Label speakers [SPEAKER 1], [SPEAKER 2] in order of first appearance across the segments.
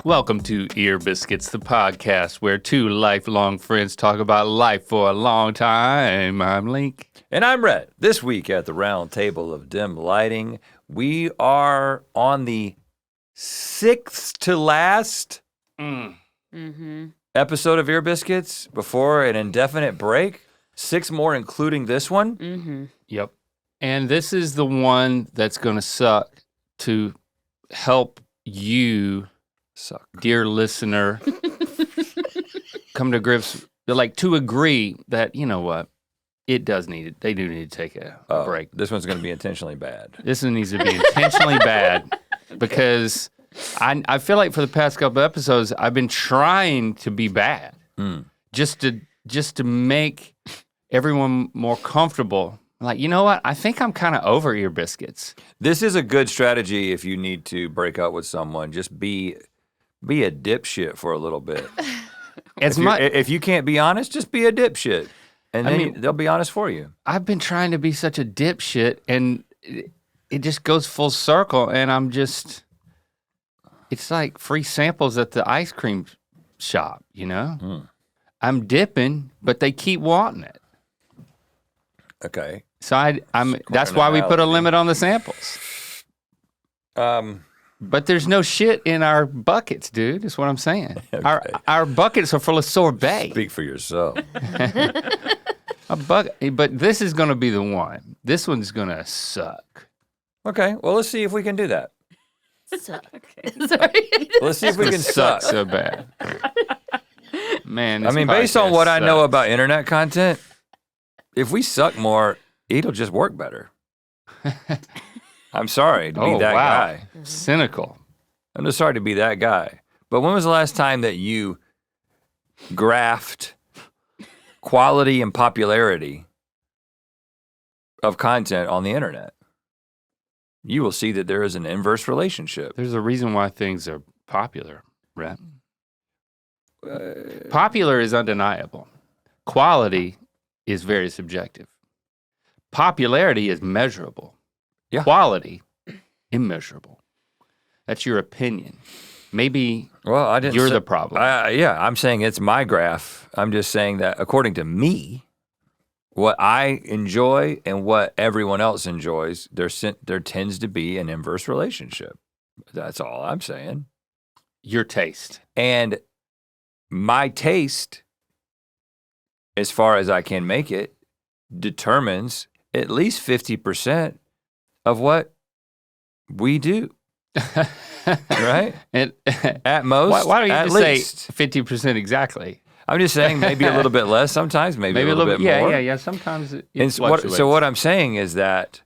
[SPEAKER 1] Welcome to Ear Biscuits, the podcast where two lifelong friends talk about life for a long time. I'm Link.
[SPEAKER 2] And I'm Rhett. This week at the round table of dim lighting, we are on the sixth to last episode of Ear Biscuits before an indefinite break. 6 more, including this one.
[SPEAKER 1] Yep. And this is the one that's going to suck to help you, dear listener, come to grips, like to agree that, you know what, they do need to take a break.
[SPEAKER 2] This one's going to be intentionally bad.
[SPEAKER 1] This one needs to be intentionally bad because I feel like for the past couple episodes, I've been trying to be bad just to make everyone more comfortable. Like, you know what? I think I'm kind of over Ear Biscuits.
[SPEAKER 2] This is a good strategy if you need to break up with someone. Just be a dipshit for a little bit. If you can't be honest, just be a dipshit. And then they'll be honest for you.
[SPEAKER 1] I've been trying to be such a dipshit, and it just goes full circle, and it's like free samples at the ice cream shop, you know? I'm dipping, but they keep wanting it.
[SPEAKER 2] Okay.
[SPEAKER 1] So that's why we put a limit on the samples. But there's no shit in our buckets, dude. That's what I'm saying. Okay. Our buckets are full of sorbet.
[SPEAKER 2] Speak for yourself.
[SPEAKER 1] But this is going to be the one. This one's going to suck.
[SPEAKER 2] Okay. Well, let's see if we can do that.
[SPEAKER 3] Suck. Sorry.
[SPEAKER 2] Let's see if we can suck
[SPEAKER 1] so bad. Man,
[SPEAKER 2] based on what I know about internet content, if we suck more, it'll just work better. I'm sorry to be that guy.
[SPEAKER 1] Cynical.
[SPEAKER 2] I'm just sorry to be that guy. But when was the last time that you graphed quality and popularity of content on the internet? You will see that there is an inverse relationship.
[SPEAKER 1] There's a reason why things are popular, Rhett. Popular is undeniable. Quality is very subjective. Popularity is measurable.
[SPEAKER 2] Yeah.
[SPEAKER 1] Quality, immeasurable. That's your opinion. Maybe you're the problem.
[SPEAKER 2] I'm saying it's my graph. I'm just saying that according to me, what I enjoy and what everyone else enjoys, there tends to be an inverse relationship. That's all I'm saying.
[SPEAKER 1] Your taste.
[SPEAKER 2] And my taste, as far as I can make it, determines at least 50% of what we do. Right? At most,
[SPEAKER 1] why don't you
[SPEAKER 2] at
[SPEAKER 1] just
[SPEAKER 2] least.
[SPEAKER 1] say 50% exactly?
[SPEAKER 2] I'm just saying maybe a little bit less sometimes, maybe a little bit more.
[SPEAKER 1] Yeah. Sometimes it
[SPEAKER 2] fluctuates. So what I'm saying is that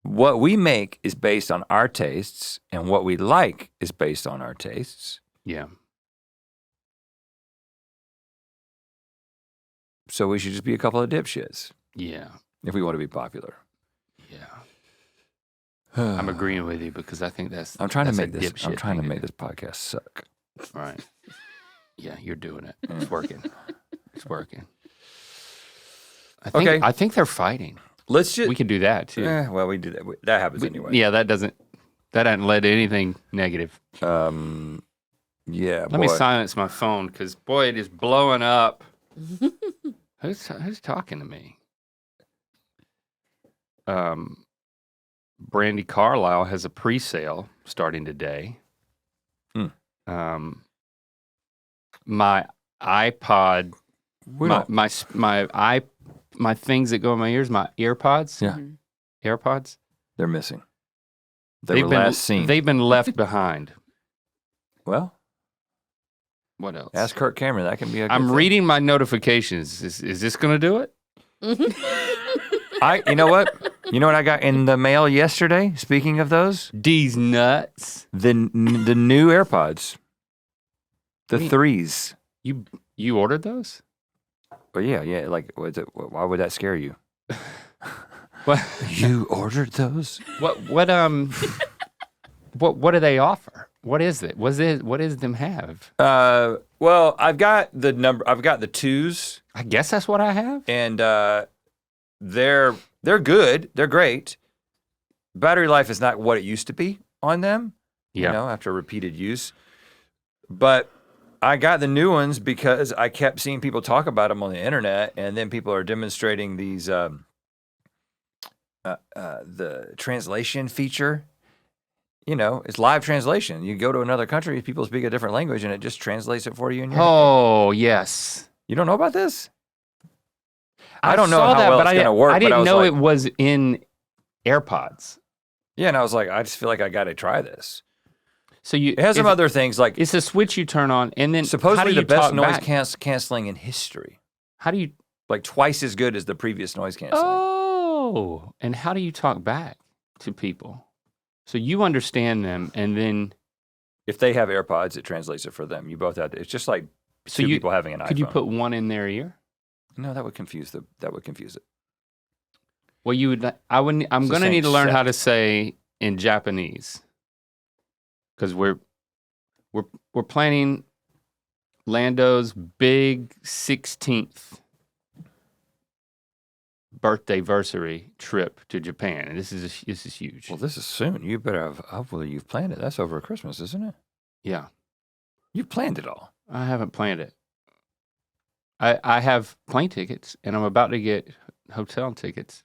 [SPEAKER 2] what we make is based on our tastes, and what we like is based on our tastes.
[SPEAKER 1] Yeah.
[SPEAKER 2] So we should just be a couple of dipshits.
[SPEAKER 1] Yeah.
[SPEAKER 2] If we want to be popular.
[SPEAKER 1] Yeah. I'm agreeing with you because I think
[SPEAKER 2] I'm trying to make this podcast suck.
[SPEAKER 1] All right. Yeah, you're doing it. It's working. It's working. I think they're fighting.
[SPEAKER 2] We
[SPEAKER 1] can do that too.
[SPEAKER 2] Well, we do that. That happens anyway.
[SPEAKER 1] Yeah, that hasn't led to anything negative.
[SPEAKER 2] Yeah.
[SPEAKER 1] Let me silence my phone because boy, it is blowing up. Who's talking to me? Brandy Carlisle has a pre-sale starting today. My iPod, my things that go in my ears, my AirPods.
[SPEAKER 2] Yeah.
[SPEAKER 1] AirPods.
[SPEAKER 2] They're missing. They were last seen.
[SPEAKER 1] They've been left behind.
[SPEAKER 2] Well,
[SPEAKER 1] what else?
[SPEAKER 2] Ask Kirk Cameron. That can be a good
[SPEAKER 1] I'm
[SPEAKER 2] thing.
[SPEAKER 1] reading my notifications. Is this going to do it?
[SPEAKER 2] You know what? You know what I got in the mail yesterday? Speaking of those,
[SPEAKER 1] D's nuts.
[SPEAKER 2] The new AirPods, the 3s.
[SPEAKER 1] You ordered those?
[SPEAKER 2] Well, yeah. Like, why would that scare you?
[SPEAKER 1] What?
[SPEAKER 2] You ordered those?
[SPEAKER 1] What do they offer? What is it? What does them have?
[SPEAKER 2] Well, I've got the 2s.
[SPEAKER 1] I guess that's what I have.
[SPEAKER 2] And they're good. They're great. battery life is not what it used to be on them.
[SPEAKER 1] Yeah.
[SPEAKER 2] After repeated use. But I got the new ones because I kept seeing people talk about them on the internet, and then people are demonstrating these the translation feature. It's live translation. You go to another country, people speak a different language, and it just translates it for you. In your
[SPEAKER 1] Oh, yes.
[SPEAKER 2] You don't know about this?
[SPEAKER 1] I
[SPEAKER 2] don't know
[SPEAKER 1] saw
[SPEAKER 2] how
[SPEAKER 1] that,
[SPEAKER 2] well
[SPEAKER 1] but
[SPEAKER 2] it's going to work.
[SPEAKER 1] I didn't
[SPEAKER 2] was
[SPEAKER 1] know
[SPEAKER 2] like,
[SPEAKER 1] it was in AirPods.
[SPEAKER 2] Yeah, and I was like, I just feel like I got to try this.
[SPEAKER 1] So
[SPEAKER 2] it has some other things like
[SPEAKER 1] it's a switch you turn on, and then
[SPEAKER 2] supposedly the best noise
[SPEAKER 1] back?
[SPEAKER 2] canceling in history.
[SPEAKER 1] How do you
[SPEAKER 2] like twice as good as the previous noise canceling?
[SPEAKER 1] Oh, and how do you talk back to people? So you understand them, and then
[SPEAKER 2] if they have AirPods, it translates it for them. You both have to. It's just like two people having an iPhone.
[SPEAKER 1] Could you put one in their ear?
[SPEAKER 2] No, that would confuse it.
[SPEAKER 1] Well, you would. I wouldn't. I'm going to need to learn how to say in Japanese because we're planning Lando's big 16th birthday-versary trip to Japan, and this is huge.
[SPEAKER 2] Well, this is soon. You better have. Hopefully, you've planned it. That's over Christmas, isn't it?
[SPEAKER 1] Yeah,
[SPEAKER 2] you've planned it all.
[SPEAKER 1] I haven't planned it. I have plane tickets, and I'm about to get hotel tickets.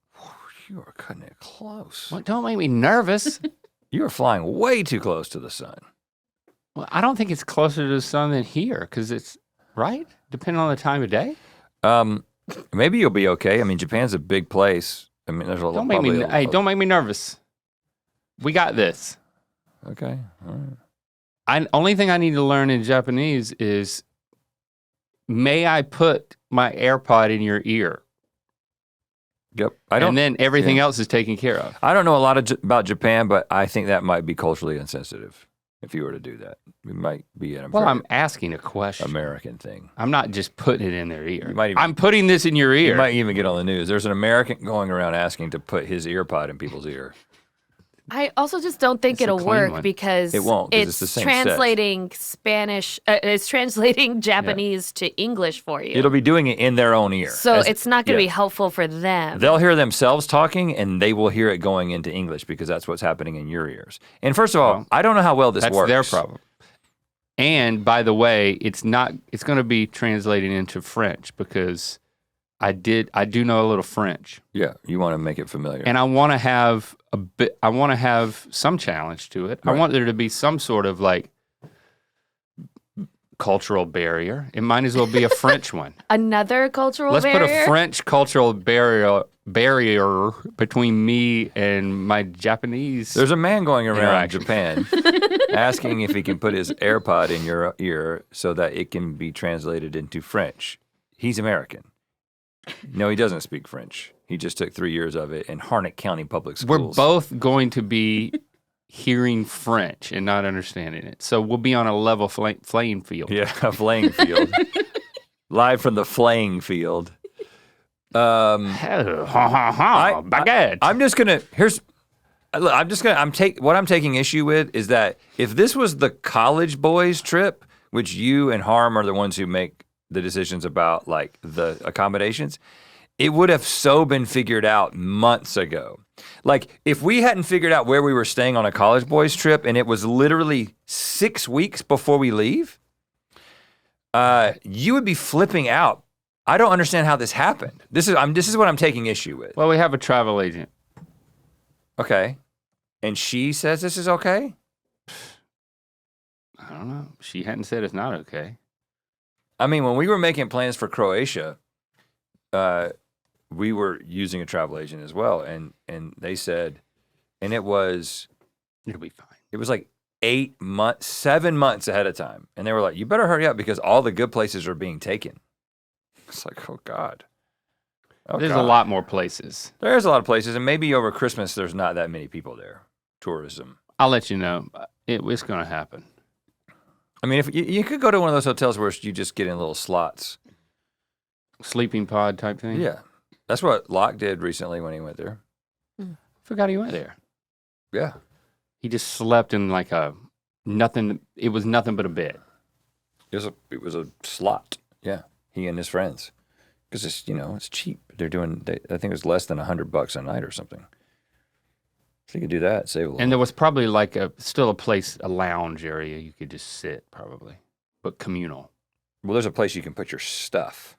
[SPEAKER 2] You are cutting it close.
[SPEAKER 1] Well, don't make me nervous.
[SPEAKER 2] You are flying way too close to the sun.
[SPEAKER 1] Well, I don't think it's closer to the sun than here, because it's right, depending on the time of day.
[SPEAKER 2] Maybe you'll be okay. I mean, Japan's a big place. I mean, there's a lot.
[SPEAKER 1] Don't make me nervous. We got this.
[SPEAKER 2] Okay. All right.
[SPEAKER 1] Only thing I need to learn in Japanese is, may I put my AirPod in your ear?
[SPEAKER 2] Yep.
[SPEAKER 1] And then everything else is taken care of.
[SPEAKER 2] I don't know a lot about Japan, but I think that might be culturally insensitive if you were to do that. It might be an
[SPEAKER 1] I'm asking a question.
[SPEAKER 2] American thing.
[SPEAKER 1] I'm not just putting it in their ear.
[SPEAKER 2] I'm
[SPEAKER 1] putting this in your ear.
[SPEAKER 2] You might even get on the news. There's an American going around asking to put his earpod in people's ear.
[SPEAKER 3] I also just don't think it'll work because
[SPEAKER 2] it won't,
[SPEAKER 3] it's
[SPEAKER 2] the same
[SPEAKER 3] translating Spanish. It's translating Japanese to English for you.
[SPEAKER 2] It'll be doing it in their own ear.
[SPEAKER 3] So it's not going to be helpful for them.
[SPEAKER 2] They'll hear themselves talking, and they will hear it going into English because that's what's happening in your ears. And first of all, I don't know how well this works.
[SPEAKER 1] That's their problem. And by the way, it's going to be translating into French because I do know a little French.
[SPEAKER 2] Yeah, you want to make it familiar.
[SPEAKER 1] And I want to have some challenge to it. Right. I want there to be some sort of like cultural barrier. It might as well be a French one.
[SPEAKER 3] Another cultural barrier?
[SPEAKER 1] Let's put a French cultural barrier between me and my Japanese.
[SPEAKER 2] There's a man going around Japan asking if he can put his AirPod in your ear so that it can be translated into French. He's American. No, he doesn't speak French. He just took 3 years of it in Harnett County Public Schools.
[SPEAKER 1] We're both going to be hearing French and not understanding it. So we'll be on a level playing field.
[SPEAKER 2] Yeah, a flaying field. Live from the flaying field.
[SPEAKER 1] Baguette.
[SPEAKER 2] What I'm taking issue with is that if this was the college boys trip, which you and Harm are the ones who make the decisions about like the accommodations, it would have so been figured out months ago. Like if we hadn't figured out where we were staying on a college boys trip and it was literally 6 weeks before we leave, you would be flipping out. I don't understand how this happened. This is what I'm taking issue with.
[SPEAKER 1] Well, we have a travel agent.
[SPEAKER 2] Okay. And she says this is okay?
[SPEAKER 1] I don't know. She hadn't said it's not okay.
[SPEAKER 2] I mean, when we were making plans for Croatia, we were using a travel agent as well, and they said, and it'll
[SPEAKER 1] be fine.
[SPEAKER 2] It was like 7 months ahead of time, and they were like, "You better hurry up because all the good places are being taken." It's like, oh God.
[SPEAKER 1] There's a lot more places.
[SPEAKER 2] There's a lot of places, and maybe over Christmas there's not that many people there. Tourism.
[SPEAKER 1] I'll let you know. It's going to happen.
[SPEAKER 2] I mean, if you could go to one of those hotels where you just get in little slots.
[SPEAKER 1] Sleeping pod type thing?
[SPEAKER 2] Yeah. That's what Locke did recently when he went there.
[SPEAKER 1] Forgot he went there.
[SPEAKER 2] Yeah.
[SPEAKER 1] He just slept in like nothing. It was nothing but a bed.
[SPEAKER 2] It was a slot. Yeah. He and his friends. Because it's cheap. I think it was less than $100 a night or something. So you could do that, save a little.
[SPEAKER 1] And there was probably like still a lounge area you could just sit probably, but communal.
[SPEAKER 2] Well, there's a place you can put your stuff.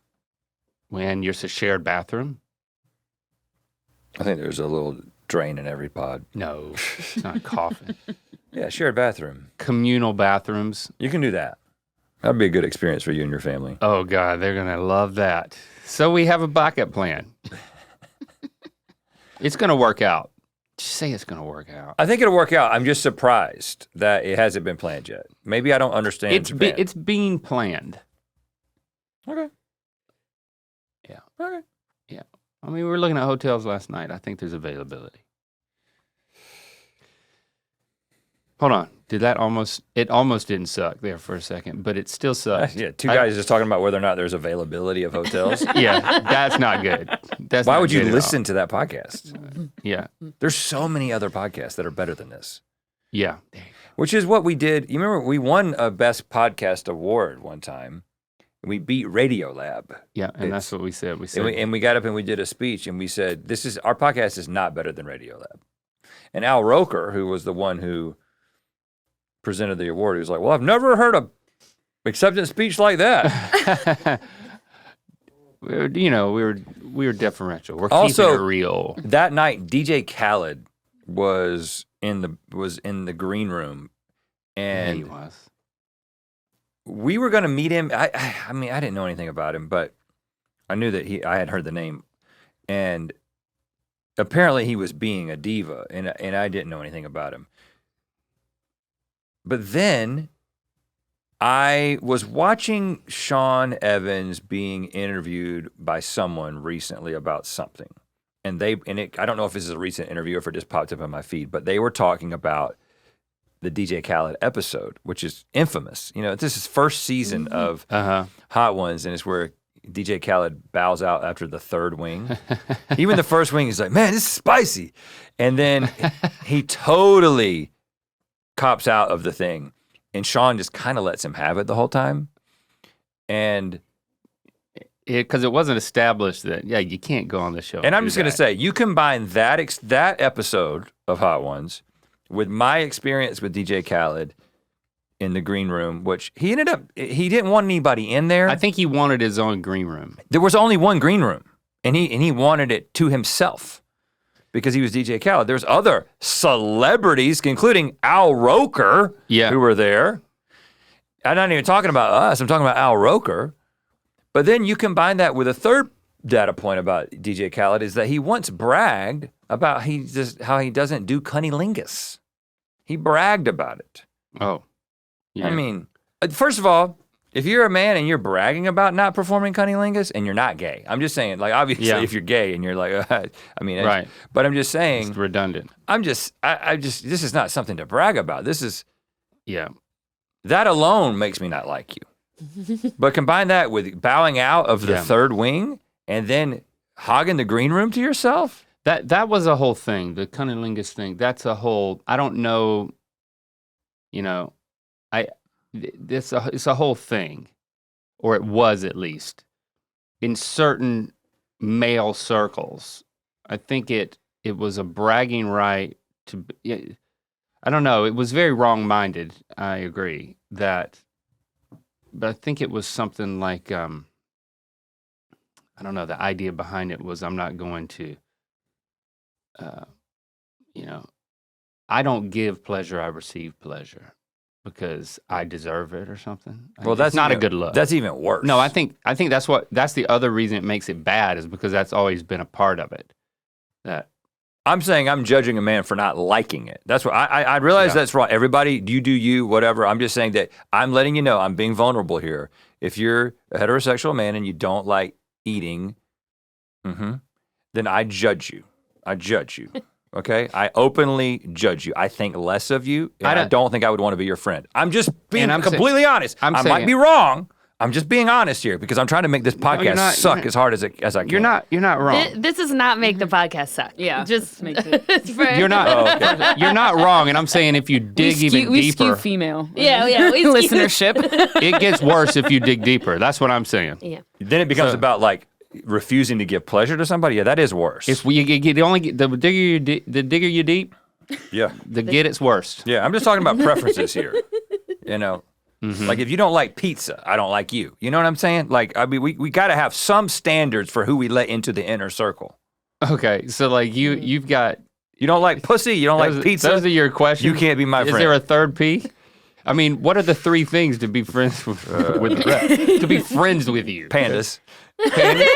[SPEAKER 1] When you're a shared bathroom?
[SPEAKER 2] I think there's a little drain in every pod.
[SPEAKER 1] No, it's not a coffin.
[SPEAKER 2] Yeah, shared bathroom.
[SPEAKER 1] Communal bathrooms.
[SPEAKER 2] You can do that. That'd be a good experience for you and your family.
[SPEAKER 1] Oh God, they're gonna love that. So we have a backup plan. It's gonna work out. Just say it's gonna work out.
[SPEAKER 2] I think it'll work out. I'm just surprised that it hasn't been planned yet. Maybe I don't understand
[SPEAKER 1] It's being planned.
[SPEAKER 2] Okay.
[SPEAKER 1] Yeah.
[SPEAKER 2] Okay.
[SPEAKER 1] Yeah. I mean, we were looking at hotels last night. I think there's availability. Hold on. It almost didn't suck there for a second, but it still sucked.
[SPEAKER 2] Yeah, two guys just talking about whether or not there's availability of hotels.
[SPEAKER 1] Yeah, that's not good.
[SPEAKER 2] Why would you listen to that podcast?
[SPEAKER 1] Yeah.
[SPEAKER 2] There's so many other podcasts that are better than this.
[SPEAKER 1] Yeah.
[SPEAKER 2] Which is what we did. You remember we won a Best Podcast Award one time. We beat Radiolab.
[SPEAKER 1] Yeah, and that's what we said.
[SPEAKER 2] And we got up and we did a speech and we said, our podcast is not better than Radiolab. And Al Roker, who was the one who presented the award, he was like, well, I've never heard a acceptance speech like that.
[SPEAKER 1] we were deferential. We're
[SPEAKER 2] also,
[SPEAKER 1] keeping it real.
[SPEAKER 2] That night, DJ Khaled was in the green room, and
[SPEAKER 1] he was.
[SPEAKER 2] We were going to meet him. I mean, I didn't know anything about him, but I knew that I had heard the name, and apparently he was being a diva, and I didn't know anything about him. But then I was watching Sean Evans being interviewed by someone recently about something. And I don't know if this is a recent interview or if it just popped up on my feed, but they were talking about the DJ Khaled episode, which is infamous. You know, this is first season of Hot Ones, and it's where DJ Khaled bows out after the third wing. Even the first wing, he's like, man, this is spicy. And then he totally cops out of the thing, and Sean just kind of lets him have it the whole time. And
[SPEAKER 1] because it wasn't established that, you can't go on the show.
[SPEAKER 2] And I'm just going to say, you combine that episode of Hot Ones with my experience with DJ Khaled in the green room, which he didn't want anybody in there.
[SPEAKER 1] I think he wanted his own green room.
[SPEAKER 2] There was only one green room, and he wanted it to himself because he was DJ Khaled. There's other celebrities, including Al Roker, who were there. I'm not even talking about us. I'm talking about Al Roker. But then you combine that with a third data point about DJ Khaled is that he once bragged about how he doesn't do cunnilingus. He bragged about it.
[SPEAKER 1] Oh. Yeah.
[SPEAKER 2] I mean, first of all, if you're a man and you're bragging about not performing cunnilingus and you're not gay, I'm just saying, like, obviously if you're gay and you're like, right. But I'm just saying.
[SPEAKER 1] It's redundant.
[SPEAKER 2] this is not something to brag about. This is.
[SPEAKER 1] Yeah.
[SPEAKER 2] That alone makes me not like you. But combine that with bowing out of the third wing and then hogging the green room to yourself.
[SPEAKER 1] That was a whole thing, the cunnilingus thing. That's a whole, I don't know, it's a whole thing, or it was at least, in certain male circles. I think it was a bragging right to, I don't know, it was very wrong-minded, I agree, but I think it was something like, I don't know, the idea behind it was I'm not going to, I don't give pleasure, I receive pleasure because I deserve it or something.
[SPEAKER 2] Well, that's
[SPEAKER 1] not a good look.
[SPEAKER 2] That's even worse.
[SPEAKER 1] No, I think that's the other reason it makes it bad is because that's always been a part of it. That
[SPEAKER 2] I'm saying I'm judging a man for not liking it. That's what I realize that's wrong. Everybody, you do you, whatever. I'm just saying that I'm letting you know I'm being vulnerable here. If you're a heterosexual man and you don't like eating, then I judge you. Okay? I openly judge you. I think less of you, and I don't think I would want to be your friend. I'm just being completely honest. I might be wrong. I'm just being honest here because I'm trying to make this podcast suck as hard as I can.
[SPEAKER 1] You're not wrong.
[SPEAKER 3] This does not make the podcast suck.
[SPEAKER 4] Yeah,
[SPEAKER 3] just
[SPEAKER 4] makes it.
[SPEAKER 1] You're not. You're not wrong, and I'm saying if you dig even deeper,
[SPEAKER 4] we skew female.
[SPEAKER 3] Yeah, we
[SPEAKER 4] listenership.
[SPEAKER 1] It gets worse if you dig deeper. That's what I'm saying.
[SPEAKER 3] Yeah.
[SPEAKER 2] Then it becomes about like refusing to give pleasure to somebody. Yeah, that is worse.
[SPEAKER 1] If the digger you deep,
[SPEAKER 2] Yeah.
[SPEAKER 1] The get it's worst.
[SPEAKER 2] Yeah, I'm just talking about preferences here. You know,
[SPEAKER 1] Mhm.
[SPEAKER 2] like if you don't like pizza, I don't like you. You know what I'm saying? Like, I mean, we got to have some standards for who we let into the inner circle.
[SPEAKER 1] Okay, so like you've got
[SPEAKER 2] You don't like pussy, you don't like pizza.
[SPEAKER 1] Those are your questions.
[SPEAKER 2] You can't be my friend.
[SPEAKER 1] Is there a third P? I mean, what are the three things to be friends with Rhett? To be friends with you?
[SPEAKER 2] Pandas. Hey,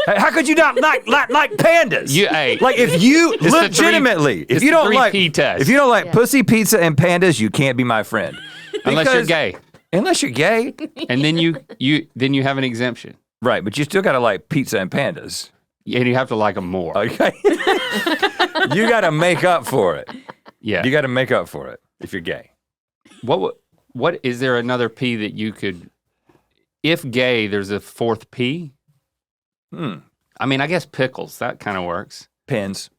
[SPEAKER 2] how could you not like pandas? Like if you legitimately, if you don't like pussy, pizza, and pandas, you can't be my friend.
[SPEAKER 1] Unless you're gay.
[SPEAKER 2] Unless you're gay.
[SPEAKER 1] And then you have an exemption.
[SPEAKER 2] Right, but you still gotta like pizza and pandas.
[SPEAKER 1] And you have to like them more.
[SPEAKER 2] Okay. You gotta make up for it.
[SPEAKER 1] Yeah.
[SPEAKER 2] You gotta make up for it if you're gay.
[SPEAKER 1] What is there another P that you could, if gay, there's a fourth P? I mean, I guess pickles, that kind of works.
[SPEAKER 2] Pins.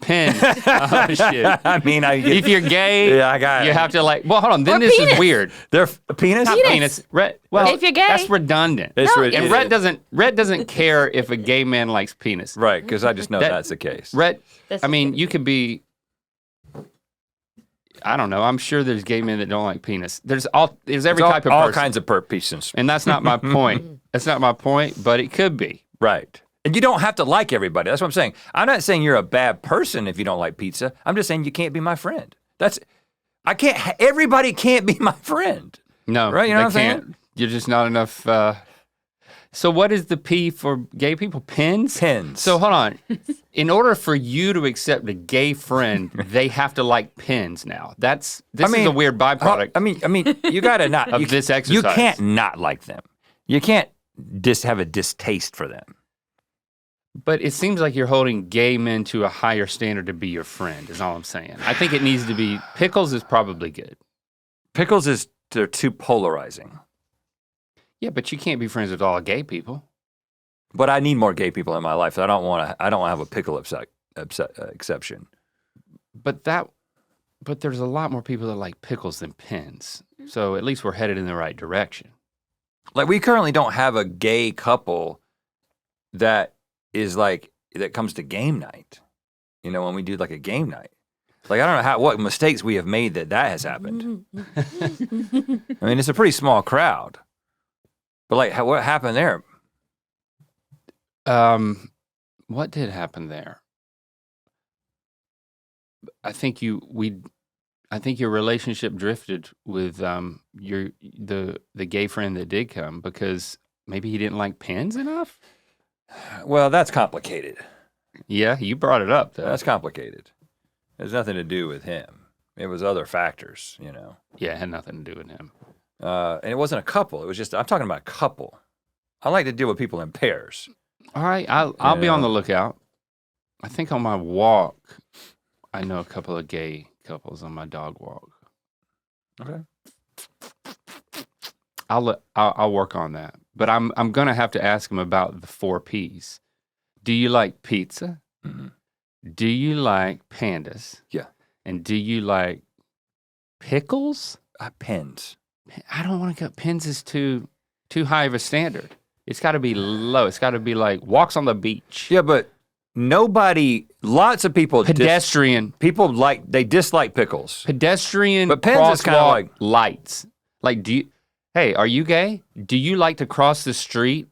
[SPEAKER 1] Oh, shit.
[SPEAKER 2] I mean,
[SPEAKER 1] if you're gay,
[SPEAKER 2] yeah, I got it.
[SPEAKER 1] You have to like, well, hold on, then
[SPEAKER 3] Or
[SPEAKER 1] this
[SPEAKER 3] penis.
[SPEAKER 1] is weird.
[SPEAKER 2] They're penis?
[SPEAKER 1] Not penis. Well,
[SPEAKER 3] if you're gay.
[SPEAKER 1] that's redundant. And Rhett doesn't care if a gay man likes penis.
[SPEAKER 2] Right, because I just know that's the case.
[SPEAKER 1] Rhett, I mean, you could be, I don't know, I'm sure there's gay men that don't like penis. There's every type of person.
[SPEAKER 2] All kinds of pieces.
[SPEAKER 1] And that's not my point. That's not my point, but it could be.
[SPEAKER 2] Right. And you don't have to like everybody. That's what I'm saying. I'm not saying you're a bad person if you don't like pizza. I'm just saying you can't be my friend. Everybody can't be my friend.
[SPEAKER 1] No,
[SPEAKER 2] right? You know what I'm saying?
[SPEAKER 1] You're just not enough. So what is the P for gay people? Pins?
[SPEAKER 2] Pins.
[SPEAKER 1] So hold on. In order for you to accept a gay friend, they have to like pins now. This is a weird byproduct.
[SPEAKER 2] I mean, you gotta not
[SPEAKER 1] of this exercise.
[SPEAKER 2] You can't not like them. You can't just have a distaste for them.
[SPEAKER 1] But it seems like you're holding gay men to a higher standard to be your friend, is all I'm saying. I think it needs to be, pickles is probably good.
[SPEAKER 2] Pickles they're too polarizing.
[SPEAKER 1] Yeah, but you can't be friends with all gay people.
[SPEAKER 2] But I need more gay people in my life. I don't want to have a pickle exception.
[SPEAKER 1] But there's a lot more people that like pickles than pins. So at least we're headed in the right direction.
[SPEAKER 2] Like we currently don't have a gay couple that comes to game night. You know, when we do like a game night. Like I don't know what mistakes we have made that has happened. I mean, it's a pretty small crowd. But like what happened there?
[SPEAKER 1] What did happen there? I think your relationship drifted with the gay friend that did come because maybe he didn't like pins enough.
[SPEAKER 2] Well, that's complicated.
[SPEAKER 1] Yeah, you brought it up though.
[SPEAKER 2] That's complicated. It has nothing to do with him. It was other factors, you know.
[SPEAKER 1] Yeah, it had nothing to do with him.
[SPEAKER 2] And it wasn't a couple. It was just I'm talking about a couple. I like to deal with people in pairs.
[SPEAKER 1] All right, I'll be on the lookout. I think on my walk, I know a couple of gay couples on my dog walk.
[SPEAKER 2] Okay.
[SPEAKER 1] I'll work on that, but I'm gonna have to ask him about the 4 Ps. Do you like pizza?
[SPEAKER 2] Mm-hmm.
[SPEAKER 1] Do you like pandas?
[SPEAKER 2] Yeah.
[SPEAKER 1] And do you like pickles?
[SPEAKER 2] Pins.
[SPEAKER 1] I don't want to go. Pins is too high of a standard. It's got to be low. It's got to be like walks on the beach.
[SPEAKER 2] Yeah, but lots of people.
[SPEAKER 1] Pedestrian.
[SPEAKER 2] They dislike pickles.
[SPEAKER 1] Pedestrian.
[SPEAKER 2] But pins is kind of like
[SPEAKER 1] lights. Like, hey, are you gay? Do you like to cross the street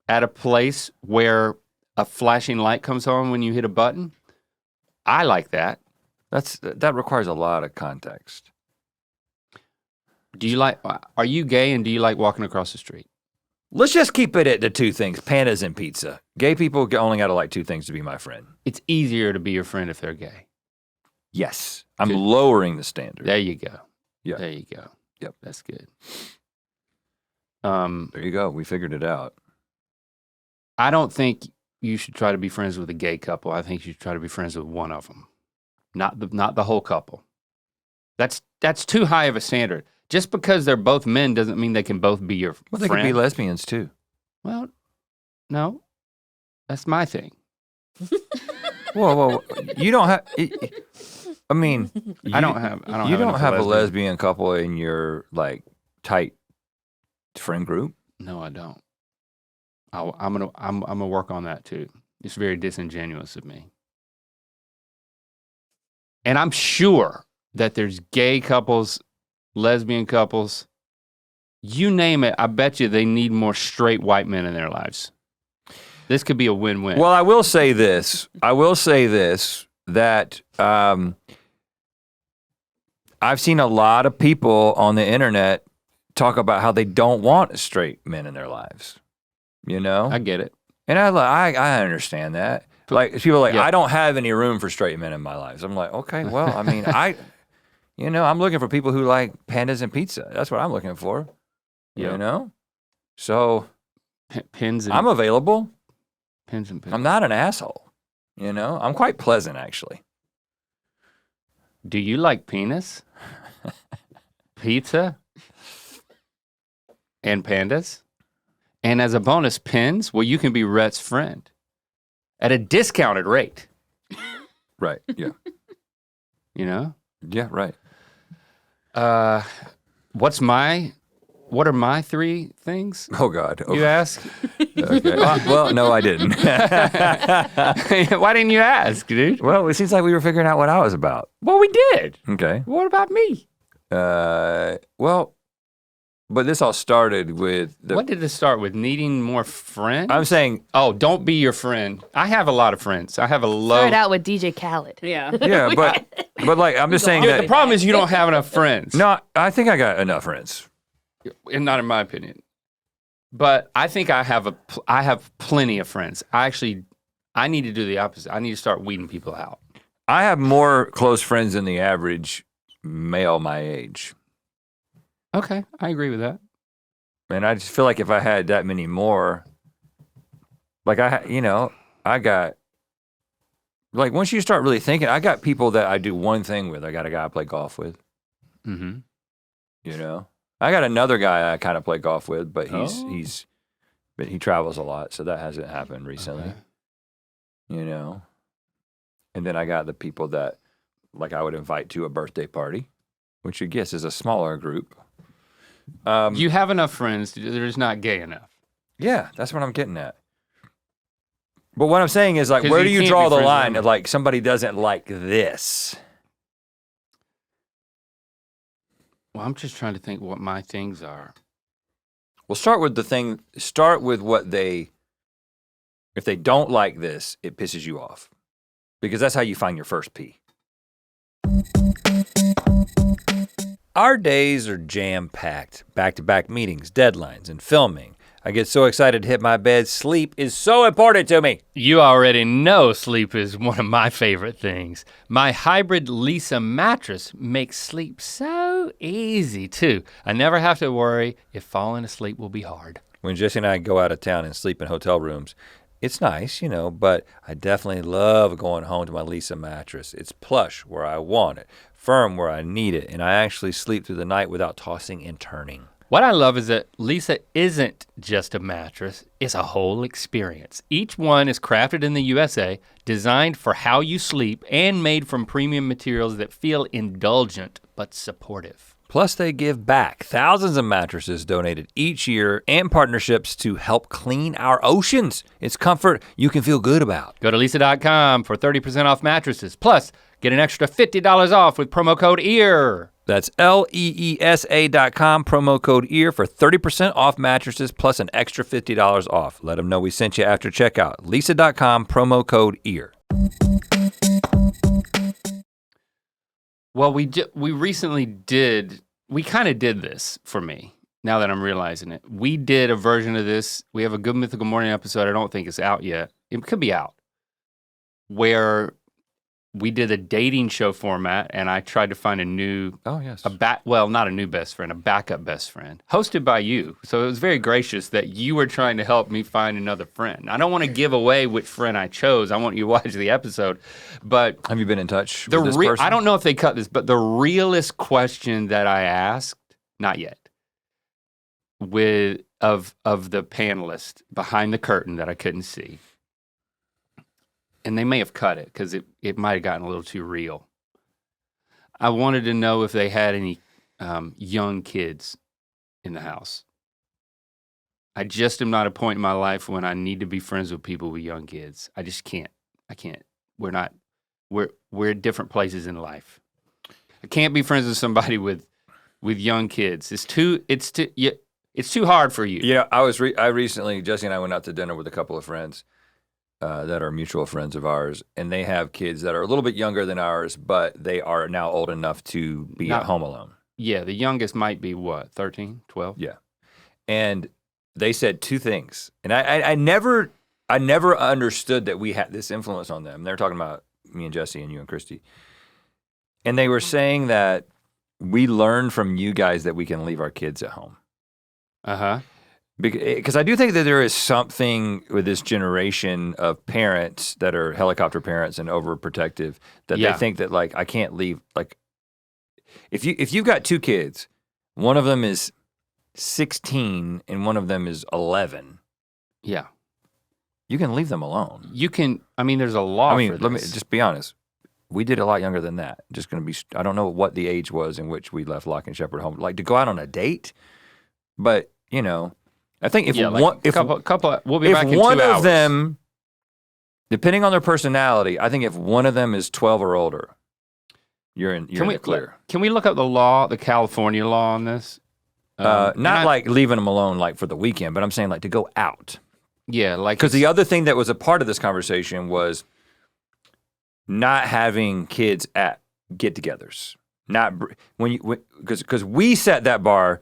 [SPEAKER 1] at a place where a flashing light comes on when you hit a button? I like that.
[SPEAKER 2] That requires a lot of context.
[SPEAKER 1] Are you gay and do you like walking across the street?
[SPEAKER 2] Let's just keep it at the 2 things, pandas and pizza. Gay people only got to like 2 things to be my friend.
[SPEAKER 1] It's easier to be your friend if they're gay.
[SPEAKER 2] Yes. I'm lowering the standard.
[SPEAKER 1] There you go.
[SPEAKER 2] Yeah.
[SPEAKER 1] There you go.
[SPEAKER 2] Yep.
[SPEAKER 1] That's good.
[SPEAKER 2] There you go. We figured it out.
[SPEAKER 1] I don't think you should try to be friends with a gay couple. I think you should try to be friends with one of them, not the whole couple. That's too high of a standard. Just because they're both men doesn't mean they can both be your friend.
[SPEAKER 2] Well, they could be lesbians too.
[SPEAKER 1] Well, no, that's my thing.
[SPEAKER 2] Whoa, you don't have. I mean,
[SPEAKER 1] I don't have
[SPEAKER 2] a lesbian couple in your like tight friend group.
[SPEAKER 1] No, I don't. I'm gonna work on that too. It's very disingenuous of me. And I'm sure that there's gay couples, lesbian couples, you name it, I bet you they need more straight white men in their lives. This could be a win-win.
[SPEAKER 2] Well, I will say this, that I've seen a lot of people on the internet talk about how they don't want straight men in their lives, you know?
[SPEAKER 1] I get it.
[SPEAKER 2] And I understand that. Like, people are like,
[SPEAKER 1] Yeah.
[SPEAKER 2] I don't have any room for straight men in my lives. I'm like, okay, well, I mean, I'm looking for people who like pandas and pizza. That's what I'm looking for,
[SPEAKER 1] Yeah.
[SPEAKER 2] you know? So
[SPEAKER 1] Pins and
[SPEAKER 2] I'm available.
[SPEAKER 1] pins and pins.
[SPEAKER 2] I'm not an asshole, you know? I'm quite pleasant, actually.
[SPEAKER 1] Do you like penis? Pizza? And pandas? And as a bonus, pins? Well, you can be Rhett's friend at a discounted rate,
[SPEAKER 2] Right, yeah.
[SPEAKER 1] you know?
[SPEAKER 2] Yeah, right.
[SPEAKER 1] What are my 3 things,
[SPEAKER 2] Oh, God.
[SPEAKER 1] you ask?
[SPEAKER 2] Okay. Well, no, I didn't.
[SPEAKER 1] Why didn't you ask, dude?
[SPEAKER 2] Well, it seems like we were figuring out what I was about.
[SPEAKER 1] Well, we did.
[SPEAKER 2] Okay.
[SPEAKER 1] What about me?
[SPEAKER 2] Well, but this all started with
[SPEAKER 1] What did this start with? Needing more friends?
[SPEAKER 2] I'm saying,
[SPEAKER 1] Oh, don't be your friend. I have a lot of friends. I have a low.
[SPEAKER 3] Start out with DJ Khaled.
[SPEAKER 4] Yeah.
[SPEAKER 2] yeah, but like, I'm just saying
[SPEAKER 1] Yeah, the
[SPEAKER 2] that,
[SPEAKER 1] problem is you don't have enough friends.
[SPEAKER 2] no, I think I got enough friends.
[SPEAKER 1] And not in my opinion. But I think I have plenty of friends. I need to do the opposite. I need to start weeding people out.
[SPEAKER 2] I have more close friends than the average male my age.
[SPEAKER 1] Okay, I agree with that.
[SPEAKER 2] And I just feel like if I had that many more, like I got, like once you start really thinking, I got people that I do one thing with. I got a guy I play golf with,
[SPEAKER 1] Mm-hmm.
[SPEAKER 2] you know. I got another guy I kind of play golf with, but
[SPEAKER 1] Oh.
[SPEAKER 2] but he travels a lot, so that hasn't happened recently,
[SPEAKER 1] Okay.
[SPEAKER 2] you know. And then I got the people that, like, I would invite to a birthday party, which I guess is a smaller group.
[SPEAKER 1] You have enough friends. They're just not gay enough.
[SPEAKER 2] Yeah, that's what I'm getting at. But what I'm saying is, like,
[SPEAKER 1] 'Cause
[SPEAKER 2] where
[SPEAKER 1] you
[SPEAKER 2] do you
[SPEAKER 1] can't
[SPEAKER 2] draw
[SPEAKER 1] be
[SPEAKER 2] the
[SPEAKER 1] friends with
[SPEAKER 2] line
[SPEAKER 1] them.
[SPEAKER 2] of, like, somebody doesn't like this?
[SPEAKER 1] Well, I'm just trying to think what my things are.
[SPEAKER 2] Well, start with what if they don't like this, it pisses you off. Because that's how you find your first P. Our days are jam-packed. Back-to-back meetings, deadlines, and filming. I get so excited to hit my bed. Sleep is so important to me.
[SPEAKER 1] You already know sleep is one of my favorite things. My hybrid Lisa mattress makes sleep so easy too. I never have to worry if falling asleep will be hard.
[SPEAKER 2] When Jesse and I go out of town and sleep in hotel rooms, it's nice, you know, but I definitely love going home to my Lisa mattress. It's plush where I want it, firm where I need it, and I actually sleep through the night without tossing and turning.
[SPEAKER 1] What I love is that Lisa isn't just a mattress, it's a whole experience. Each one is crafted in the USA, designed for how you sleep, and made from premium materials that feel indulgent but supportive.
[SPEAKER 2] Plus, they give back. Thousands of mattresses donated each year and partnerships to help clean our oceans. It's comfort you can feel good about.
[SPEAKER 1] Go to lisa.com for 30% off mattresses. Plus, get an extra $50 off with promo code EAR.
[SPEAKER 2] That's LEESA.com, promo code EAR for 30% off mattresses plus an extra $50 off. Let them know we sent you after checkout. Lisa.com, promo code EAR.
[SPEAKER 1] Well, we kind of did this for me, now that I'm realizing it. We did a version of this. We have a Good Mythical Morning episode. I don't think it's out yet. It could be out. Where we did a dating show format, and I tried to find a new,
[SPEAKER 2] Oh, yes.
[SPEAKER 1] not a new best friend, a backup best friend, hosted by you. So it was very gracious that you were trying to help me find another friend. I don't want to give away which friend I chose. I want you to watch the episode. But
[SPEAKER 2] Have you been in touch with this person?
[SPEAKER 1] I don't know if they cut this, but the realest question that I asked, not yet, of the panelist behind the curtain that I couldn't see. And they may have cut it because it might have gotten a little too real. I wanted to know if they had any young kids in the house. I just am not at a point in my life when I need to be friends with people with young kids. I just can't. I can't. We're not we're at different places in life. I can't be friends with somebody with young kids. It's too hard for you.
[SPEAKER 2] Yeah, I recently, Jesse and I went out to dinner with a couple of friends that are mutual friends of ours, and they have kids that are a little bit younger than ours, but they are now old enough to be at home alone.
[SPEAKER 1] Yeah, the youngest might be what, 13, 12?
[SPEAKER 2] Yeah. And they said two things. And I never understood that we had this influence on them. They're talking about me and Jesse and you and Christy. And they were saying that we learned from you guys that we can leave our kids at home.
[SPEAKER 1] Uh-huh.
[SPEAKER 2] Because I do think that there is something with this generation of parents that are helicopter parents and overprotective that they think that, like, I can't leave. Like, if you've got two kids, one of them is 16 and one of them is 11.
[SPEAKER 1] Yeah.
[SPEAKER 2] You can leave them alone.
[SPEAKER 1] You can, I mean, there's a law for this.
[SPEAKER 2] Let me just be honest. We did a lot younger than that. Just going to be, I don't know what the age was in which we left Locke and Shepherd home. Like, to go out on a date, but, you know, I think we'll be back in 2 hours. One of them, depending on their personality, I think if one of them is 12 or older, you're in the clear.
[SPEAKER 1] Can we look up the law, the California law on this?
[SPEAKER 2] Not like leaving them alone like for the weekend, but I'm saying like to go out.
[SPEAKER 1] Yeah, like
[SPEAKER 2] because the other thing that was a part of this conversation was not having kids at get-togethers. Not because we set that bar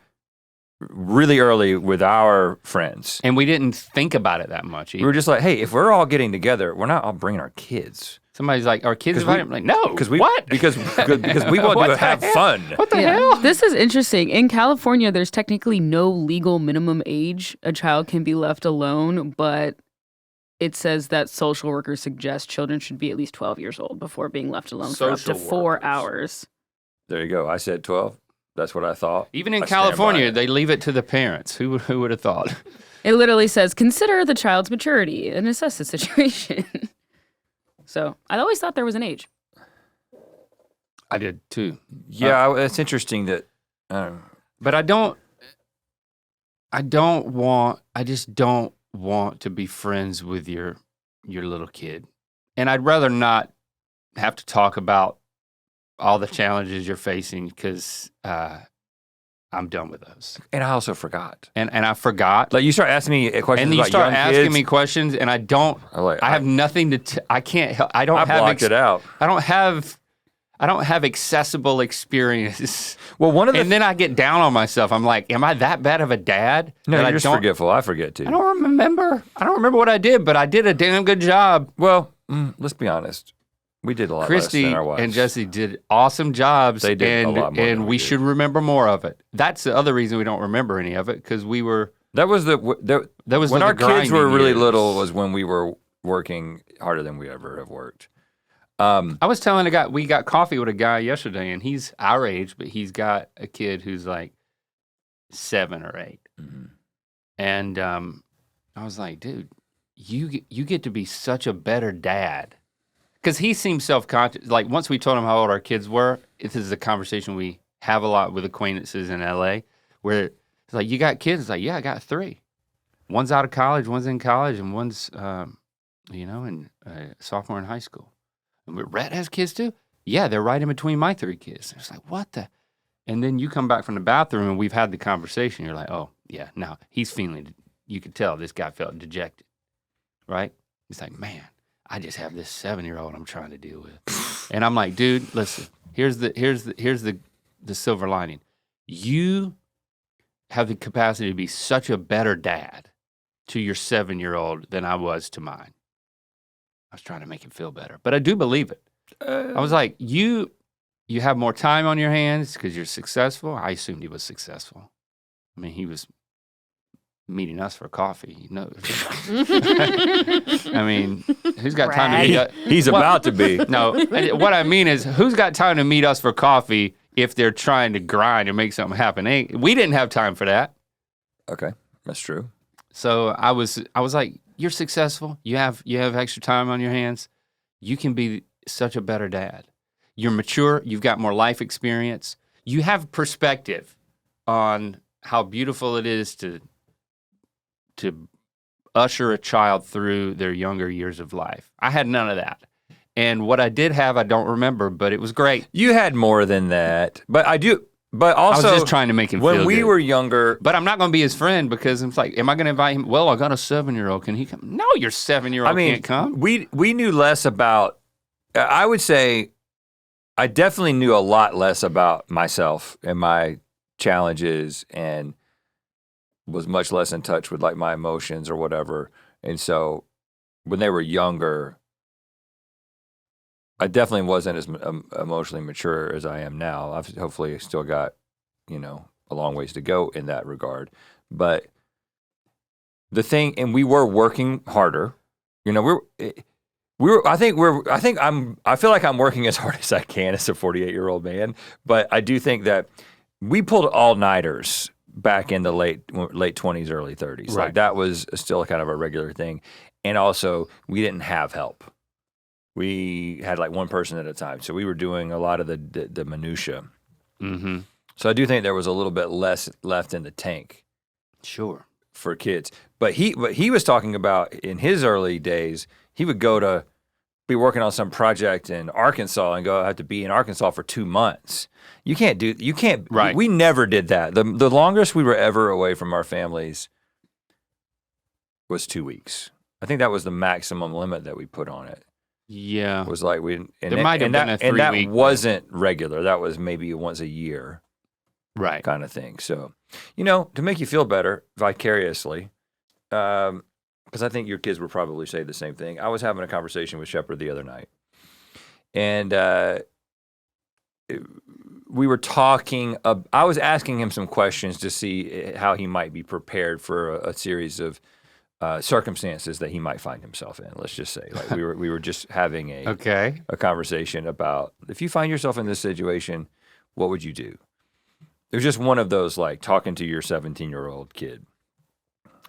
[SPEAKER 2] really early with our friends,
[SPEAKER 1] and we didn't think about it that much either.
[SPEAKER 2] We were just like, hey, if we're all getting together, we're not all bringing our kids.
[SPEAKER 1] Somebody's like, our kids invited? I'm like, no.
[SPEAKER 2] Because
[SPEAKER 1] we want
[SPEAKER 2] to have fun.
[SPEAKER 1] What the hell?
[SPEAKER 4] This is interesting. In California, there's technically no legal minimum age a child can be left alone, but it says that social workers suggest children should be at least 12 years old before being left alone for up to 4 hours.
[SPEAKER 2] There you go. I said 12. That's what I thought.
[SPEAKER 1] Even in California, they leave it to the parents. Who would have thought?
[SPEAKER 4] It literally says, consider the child's maturity and assess the situation. So I always thought there was an age.
[SPEAKER 1] I did too.
[SPEAKER 2] Yeah, it's interesting that.
[SPEAKER 1] But I just don't want to be friends with your little kid. And I'd rather not have to talk about all the challenges you're facing because I'm done with those.
[SPEAKER 2] And I also forgot.
[SPEAKER 1] And I forgot.
[SPEAKER 2] Like you start asking me questions
[SPEAKER 1] and you
[SPEAKER 2] about
[SPEAKER 1] start
[SPEAKER 2] young
[SPEAKER 1] asking
[SPEAKER 2] kids.
[SPEAKER 1] me questions, and I don't. I have nothing to. I can't help. I don't have.
[SPEAKER 2] Blocked it out.
[SPEAKER 1] I don't have accessible experience.
[SPEAKER 2] Well,
[SPEAKER 1] and then I get down on myself. I'm like, am I that bad of a dad?
[SPEAKER 2] No, you're just forgetful. I forget too.
[SPEAKER 1] I don't remember what I did, but I did a damn good job.
[SPEAKER 2] Well, let's be honest. We did a lot
[SPEAKER 1] Christy
[SPEAKER 2] less than our wives.
[SPEAKER 1] and Jesse did awesome jobs.
[SPEAKER 2] They did a lot more
[SPEAKER 1] and we should remember more of it. That's the other reason we don't remember any of it, because we were.
[SPEAKER 2] That was when our kids were really little was when we were working harder than we ever have worked.
[SPEAKER 1] I was telling a guy, we got coffee with a guy yesterday, and he's our age, but he's got a kid who's like 7 or 8.
[SPEAKER 2] Mm-hmm.
[SPEAKER 1] And I was like, dude, you get to be such a better dad. Because he seemed self-conscious. Like, once we told him how old our kids were, this is a conversation we have a lot with acquaintances in L.A., where it's like, you got kids? It's like, yeah, I got 3. One's out of college, one's in college, and one's, in sophomore in high school. And Rhett has kids too? Yeah, they're right in between my 3 kids. It's like, what the? And then you come back from the bathroom, and we've had the conversation. You're like, oh, yeah, no, he's feeling, you could tell this guy felt dejected, right? He's like, man, I just have this 7-year-old I'm trying to deal with. And I'm like, dude, listen, here's the silver lining. You have the capacity to be such a better dad to your 7-year-old than I was to mine. I was trying to make him feel better, but I do believe it. I was like, you have more time on your hands because you're successful. I assumed he was successful. I mean, he was meeting us for coffee, you know. I mean, who's got time to meet us?
[SPEAKER 2] He's about to be.
[SPEAKER 1] No, what I mean is, who's got time to meet us for coffee if they're trying to grind and make something happen? We didn't have time for that.
[SPEAKER 2] Okay, that's true.
[SPEAKER 1] So I was like, you're successful. You have extra time on your hands. You can be such a better dad. You're mature. You've got more life experience. You have perspective on how beautiful it is to usher a child through their younger years of life. I had none of that. And what I did have, I don't remember, but it was great.
[SPEAKER 2] You had more than that, but I do. But also,
[SPEAKER 1] I was just trying to make him feel
[SPEAKER 2] when we
[SPEAKER 1] good.
[SPEAKER 2] were younger.
[SPEAKER 1] But I'm not going to be his friend because it's like, am I going to invite him? Well, I got a 7-year-old. Can he come? No, your 7-year-old can't come.
[SPEAKER 2] We knew less about. I would say, I definitely knew a lot less about myself and my challenges, and was much less in touch with like my emotions or whatever. And so, when they were younger, I definitely wasn't as emotionally mature as I am now. I've hopefully still got, a long ways to go in that regard. But the thing, and we were working harder. I feel like I'm working as hard as I can as a 48-year-old man. But I do think that we pulled all-nighters back in the late 20s, early 30s.
[SPEAKER 1] Right.
[SPEAKER 2] Like that was still kind of a regular thing. And also, we didn't have help. We had like one person at a time. So we were doing a lot of the minutia.
[SPEAKER 1] Mm-hmm.
[SPEAKER 2] So I do think there was a little bit less left in the tank.
[SPEAKER 1] Sure.
[SPEAKER 2] For kids. But he was talking about in his early days, he would be working on some project in Arkansas and have to be in Arkansas for 2 months.
[SPEAKER 1] Right.
[SPEAKER 2] We never did that. The longest we were ever away from our families was 2 weeks. I think that was the maximum limit that we put on it.
[SPEAKER 1] Yeah.
[SPEAKER 2] Was like
[SPEAKER 1] There might have been a 3
[SPEAKER 2] that
[SPEAKER 1] week.
[SPEAKER 2] wasn't regular. That was maybe once a year.
[SPEAKER 1] Right.
[SPEAKER 2] Kind of thing. So, to make you feel better vicariously, because I think your kids would probably say the same thing. I was having a conversation with Shepard the other night, and we were talking. I was asking him some questions to see how he might be prepared for a series of circumstances that he might find himself in. Let's just say, like we were just having a conversation about if you find yourself in this situation, what would you do? It was just one of those like talking to your 17-year-old kid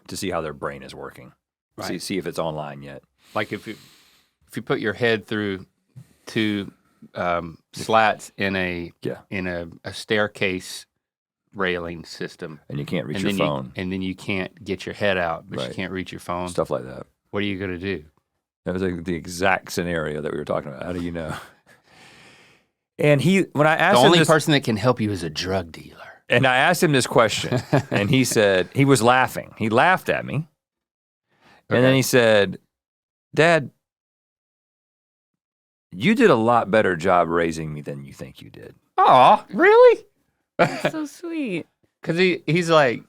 [SPEAKER 2] to see how their brain is working,
[SPEAKER 1] right.
[SPEAKER 2] see if it's online yet.
[SPEAKER 1] Like if you put your head through 2 slats in a staircase railing system,
[SPEAKER 2] and you can't reach your phone,
[SPEAKER 1] and then you can't get your head out, but
[SPEAKER 2] right.
[SPEAKER 1] you can't reach your phone,
[SPEAKER 2] stuff like that.
[SPEAKER 1] What are you going to do?
[SPEAKER 2] That was the exact scenario that we were talking about. How do you know? And when I asked
[SPEAKER 1] the
[SPEAKER 2] him
[SPEAKER 1] only
[SPEAKER 2] this,
[SPEAKER 1] person that can help you is a drug dealer.
[SPEAKER 2] And I asked him this question, and he said he was laughing. He laughed at me, and then he said, "Dad, you did a lot better job raising me than you think you did."
[SPEAKER 1] Oh, really?
[SPEAKER 4] That's so sweet.
[SPEAKER 1] Because he's like,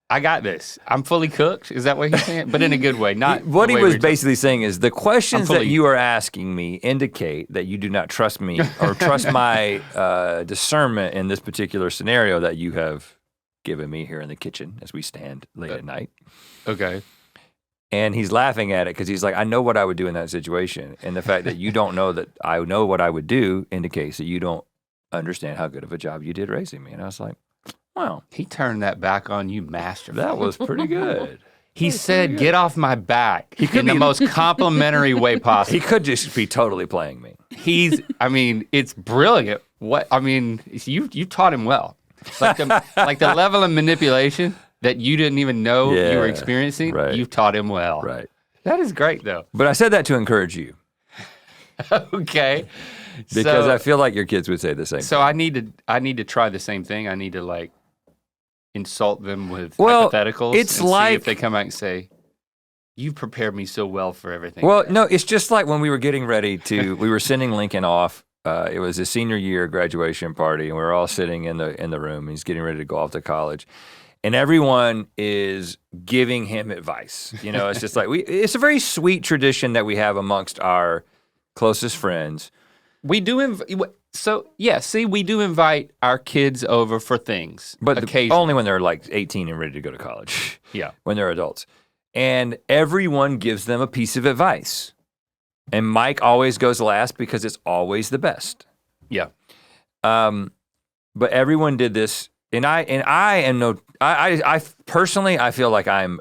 [SPEAKER 1] I got this. I'm fully cooked. Is that what he's saying? But in a good way, not
[SPEAKER 2] what
[SPEAKER 1] the
[SPEAKER 2] he
[SPEAKER 1] way
[SPEAKER 2] was
[SPEAKER 1] we're
[SPEAKER 2] basically saying is the questions that you are asking me indicate that you do not trust me or trust my discernment in this particular scenario that you have given me here in the kitchen as we stand late at night.
[SPEAKER 1] Okay.
[SPEAKER 2] And he's laughing at it because he's like, I know what I would do in that situation. And the fact that you don't know that I know what I would do indicates that you don't understand how good of a job you did raising me. And I was like, wow.
[SPEAKER 1] He turned that back on you masterfully.
[SPEAKER 2] That was pretty good.
[SPEAKER 1] He said, get off my back
[SPEAKER 2] He could
[SPEAKER 1] in the most complimentary way possible.
[SPEAKER 2] He could just be totally playing me.
[SPEAKER 1] It's brilliant. You taught him well. Like the level of manipulation that you didn't even know you were experiencing,
[SPEAKER 2] right.
[SPEAKER 1] you taught him well.
[SPEAKER 2] Right.
[SPEAKER 1] That is great, though.
[SPEAKER 2] But I said that to encourage you.
[SPEAKER 1] Okay.
[SPEAKER 2] Because I feel like your kids would say the same.
[SPEAKER 1] So I need to try the same thing. I need to insult them with hypotheticals.
[SPEAKER 2] It's
[SPEAKER 1] and
[SPEAKER 2] like
[SPEAKER 1] see if they come out and say, "You prepared me so well for everything."
[SPEAKER 2] Well, no, it's just like when we were getting ready we were sending Lincoln off. It was his senior year graduation party, and we were all sitting in the room. He's getting ready to go off to college, and everyone is giving him advice. It's just like it's a very sweet tradition that we have amongst our closest friends.
[SPEAKER 1] We do we do invite our kids over for things,
[SPEAKER 2] but
[SPEAKER 1] occasionally.
[SPEAKER 2] Only when they're like 18 and ready to go to college.
[SPEAKER 1] Yeah, when
[SPEAKER 2] they're adults, and everyone gives them a piece of advice, and Mike always goes last because it's always the best.
[SPEAKER 1] Yeah,
[SPEAKER 2] but everyone did this, and I am no. I personally, I feel like I'm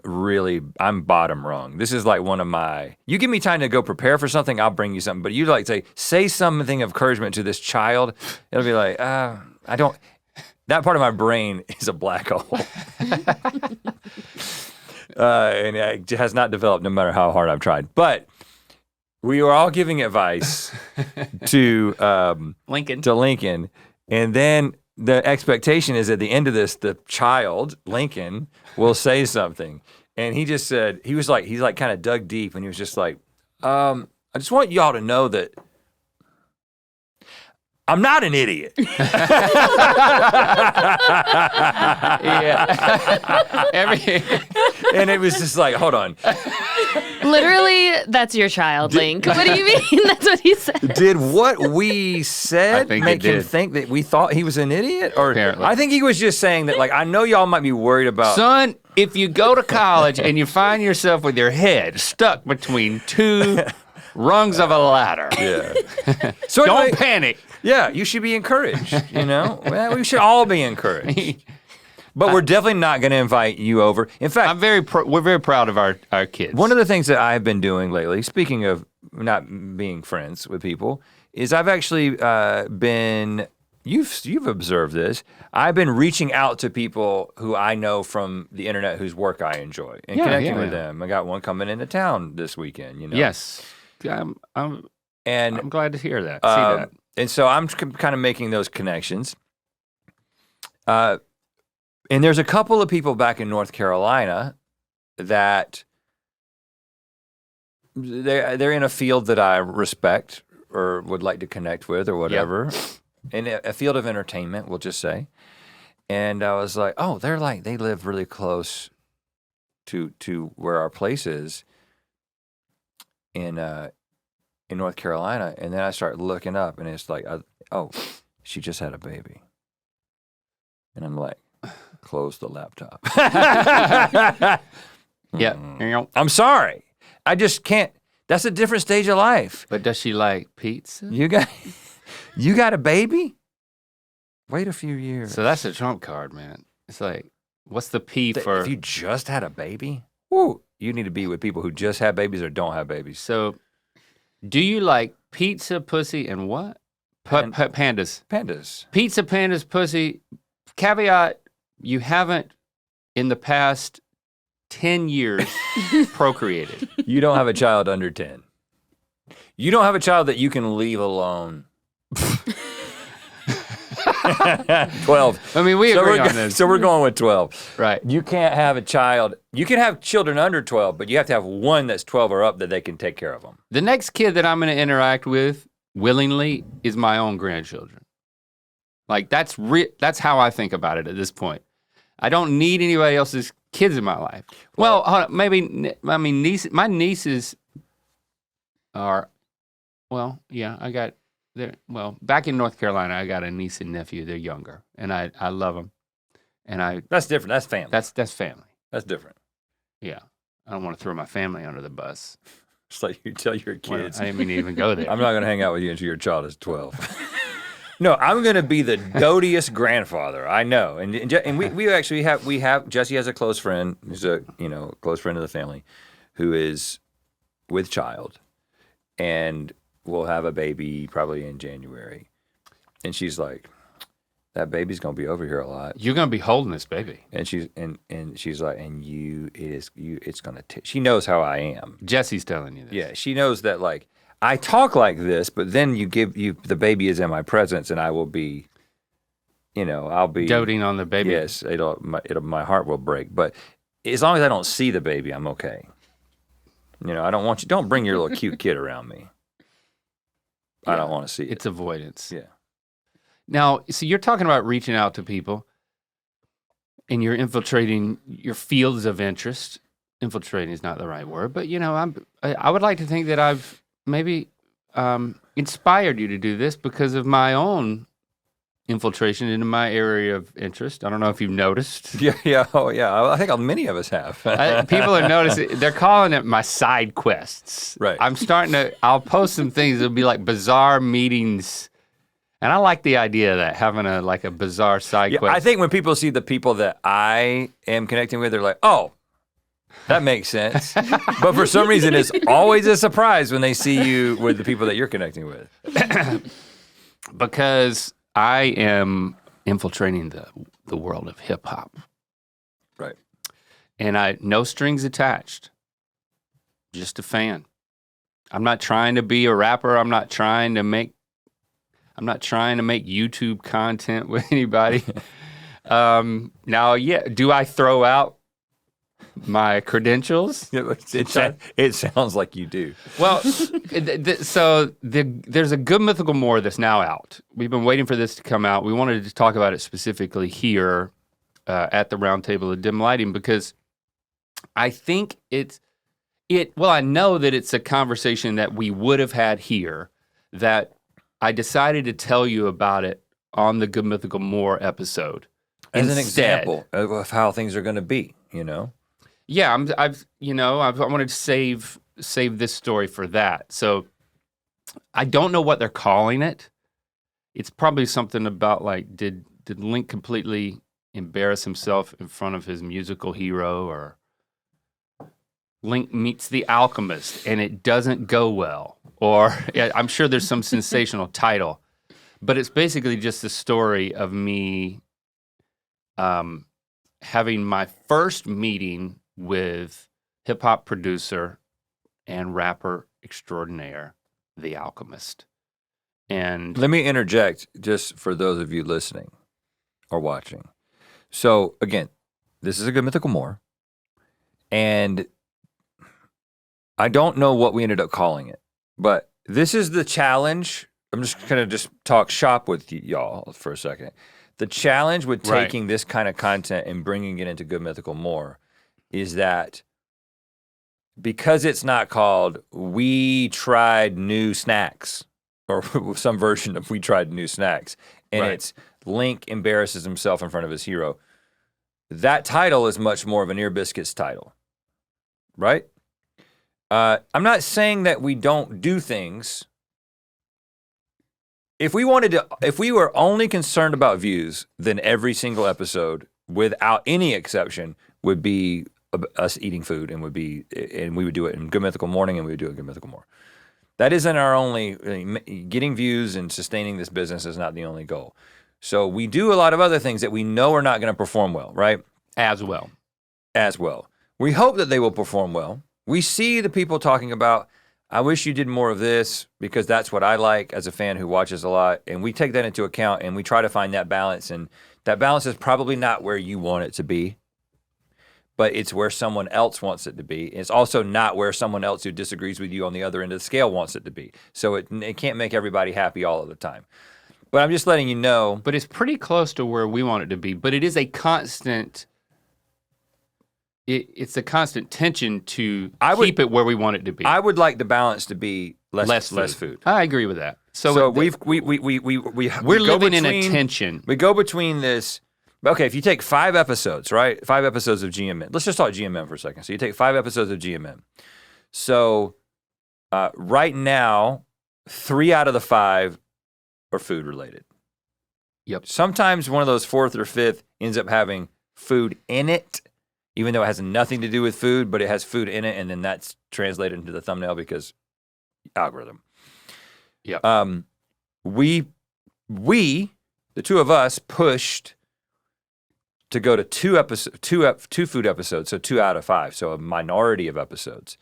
[SPEAKER 2] bottom rung. This is like one of my, you give me time to go prepare for something, I'll bring you something. But you say something of encouragement to this child, it'll be like, I don't, that part of my brain is a black hole. And it has not developed no matter how hard I've tried. But we were all giving advice to
[SPEAKER 1] Lincoln.
[SPEAKER 2] and then the expectation is at the end of this, the child, Lincoln, will say something. And he just said, he's like kind of dug deep and he was just like, I just want y'all to know that I'm not an idiot. And it was just like, hold on.
[SPEAKER 3] Literally, that's your child, Link. What do you mean? That's what he said.
[SPEAKER 2] Did what we said make him
[SPEAKER 1] did.
[SPEAKER 2] think that we thought he was an idiot? Or
[SPEAKER 1] Apparently.
[SPEAKER 2] I think he was just saying that, like, I know y'all might be worried about.
[SPEAKER 1] Son, if you go to college and you find yourself with your head stuck between two rungs of a ladder,
[SPEAKER 2] So
[SPEAKER 1] don't
[SPEAKER 2] anyway,
[SPEAKER 1] panic.
[SPEAKER 2] Yeah, you should be encouraged, you know? Well, we should all be encouraged. But we're definitely not going to invite you over. In fact,
[SPEAKER 1] we're very proud of our kids.
[SPEAKER 2] one of the things that I've been doing lately, speaking of not being friends with people, is I've actually been, you've observed this, I've been reaching out to people who I know from the internet whose work I enjoy and connecting with them. I got one coming into town this weekend, you know?
[SPEAKER 1] Yes. I'm glad to hear that. See that.
[SPEAKER 2] And so I'm kind of making those connections. And there's a couple of people back in North Carolina that they're in a field that I respect or would like to connect with or whatever. In a field of entertainment, we'll just say. And I was like, oh, they live really close to where our place is in North Carolina. And then I start looking up and it's like, oh, she just had a baby. And I'm like, close the laptop.
[SPEAKER 1] Yeah.
[SPEAKER 2] I'm sorry. I just can't. That's a different stage of life.
[SPEAKER 1] But does she like pizza?
[SPEAKER 2] You got a baby? Wait a few years.
[SPEAKER 1] So that's a trump card, man. It's like, what's the P for?
[SPEAKER 2] If you just had a baby, woo, you need to be with people who just have babies or don't have babies.
[SPEAKER 1] So, do you like pizza, pussy, and what? Pandas.
[SPEAKER 2] Pandas.
[SPEAKER 1] Pizza, pandas, pussy. Caveat, you haven't in the past 10 years procreated.
[SPEAKER 2] You don't have a child under 10. You don't have a child that you can leave alone. 12.
[SPEAKER 1] I mean, we agree on this.
[SPEAKER 2] So we're going with 12.
[SPEAKER 1] Right.
[SPEAKER 2] You can't have a child. You can have children under 12, but you have to have one that's 12 or up that they can take care of them.
[SPEAKER 1] The next kid that I'm going to interact with willingly is my own grandchildren. Like, that's how I think about it at this point. I don't need anybody else's kids in my life. Well, hold on, my nieces are, back in North Carolina, I got a niece and nephew. They're younger, and I love them. And
[SPEAKER 2] that's different. That's family.
[SPEAKER 1] That's family.
[SPEAKER 2] That's different.
[SPEAKER 1] Yeah, I don't want to throw my family under the bus.
[SPEAKER 2] It's like you tell your kids.
[SPEAKER 1] I didn't mean to even go there.
[SPEAKER 2] I'm not going to hang out with you until your child is 12. No, I'm going to be the dotiest grandfather. I know, and we actually have Jesse has a close friend who's a close friend of the family, who is with child, and will have a baby probably in January, and she's like, that baby's going to be over here a lot.
[SPEAKER 1] You're going to be holding this baby,
[SPEAKER 2] and she's like, it's going to. She knows how I am.
[SPEAKER 1] Jesse's telling you this.
[SPEAKER 2] Yeah, she knows that like. I talk like this, but then the baby is in my presence, and I will be, I'll be
[SPEAKER 1] doting on the baby.
[SPEAKER 2] Yes, my heart will break. But as long as I don't see the baby, I'm okay. I don't bring your little cute kid around me. Yeah, I don't want to see it.
[SPEAKER 1] It's avoidance.
[SPEAKER 2] Yeah. Now,
[SPEAKER 1] so you're talking about reaching out to people, and you're infiltrating your fields of interest. Infiltrating is not the right word, but I would like to think that I've maybe inspired you to do this because of my own infiltration into my area of interest. I don't know if you've noticed.
[SPEAKER 2] Yeah, oh yeah. I think many of us have.
[SPEAKER 1] People are noticing. They're calling it my side quests.
[SPEAKER 2] Right.
[SPEAKER 1] I'll post some things. It'll be like bizarre meetings. And I like the idea of that, having a bizarre side quest.
[SPEAKER 2] I think when people see the people that I am connecting with, they're like, oh, that makes sense. But for some reason, it's always a surprise when they see you with the people that you're connecting with.
[SPEAKER 1] Because I am infiltrating the world of hip hop.
[SPEAKER 2] Right.
[SPEAKER 1] And no strings attached. Just a fan. I'm not trying to be a rapper. I'm not trying to make YouTube content with anybody. Now, do I throw out my credentials?
[SPEAKER 2] It sounds like you do.
[SPEAKER 1] Well, there's a Good Mythical More that's now out. We've been waiting for this to come out. We wanted to talk about it specifically here at the Round Table of Dim Lighting because I think I know that it's a conversation that we would have had here that I decided to tell you about it on the Good Mythical More episode.
[SPEAKER 2] As an example of how things are going to be,
[SPEAKER 1] Yeah, I wanted to save this story for that. So I don't know what they're calling it. It's probably something about like, did Link completely embarrass himself in front of his musical hero, or Link meets the Alchemist and it doesn't go well, or I'm sure there's some sensational title, but it's basically just the story of me having my first meeting with hip hop producer and rapper extraordinaire, the Alchemist. And
[SPEAKER 2] let me interject just for those of you listening or watching. So again, this is a Good Mythical More, and I don't know what we ended up calling it, but this is the challenge. I'm just gonna talk shop with y'all for a second. The challenge with taking this kind of content and bringing it into Good Mythical More is that because it's not called We Tried New Snacks or some version of We Tried New Snacks, and it's Link embarrasses himself in front of his hero, that title is much more of an Ear Biscuits title, right? I'm not saying that we don't do things. If we were only concerned about views, then every single episode, without any exception, would be us eating food, and we would do it in Good Mythical Morning, and we would do it in Good Mythical More. That isn't our only, getting views and sustaining this business is not the only goal. So we do a lot of other things that we know are not going to perform well, right?
[SPEAKER 1] As well.
[SPEAKER 2] We hope that they will perform well. We see the people talking about, I wish you did more of this because that's what I like as a fan who watches a lot. And we take that into account and we try to find that balance. And that balance is probably not where you want it to be, but it's where someone else wants it to be. It's also not where someone else who disagrees with you on the other end of the scale wants it to be. So it can't make everybody happy all of the time. But I'm just letting you know.
[SPEAKER 1] But it's pretty close to where we want it to be. But it is a constant... It's a constant tension to keep it where we want it to be.
[SPEAKER 2] I would like the balance to be less food.
[SPEAKER 1] I agree with that.
[SPEAKER 2] So we're
[SPEAKER 1] living in a tension.
[SPEAKER 2] We go between this. Okay, if you take 5 episodes, right? 5 episodes of GMM. Let's just talk GMM for a second. So you take 5 episodes of GMM. So right now, 3 out of the 5 are food related.
[SPEAKER 1] Yep.
[SPEAKER 2] Sometimes one of those 4th or 5th ends up having food in it, even though it has nothing to do with food, but it has food in it, and then that's translated into the thumbnail because algorithm.
[SPEAKER 1] Yeah.
[SPEAKER 2] We, the two of us, pushed to go to 2 food episodes, so 2 out of 5, so a minority of episodes,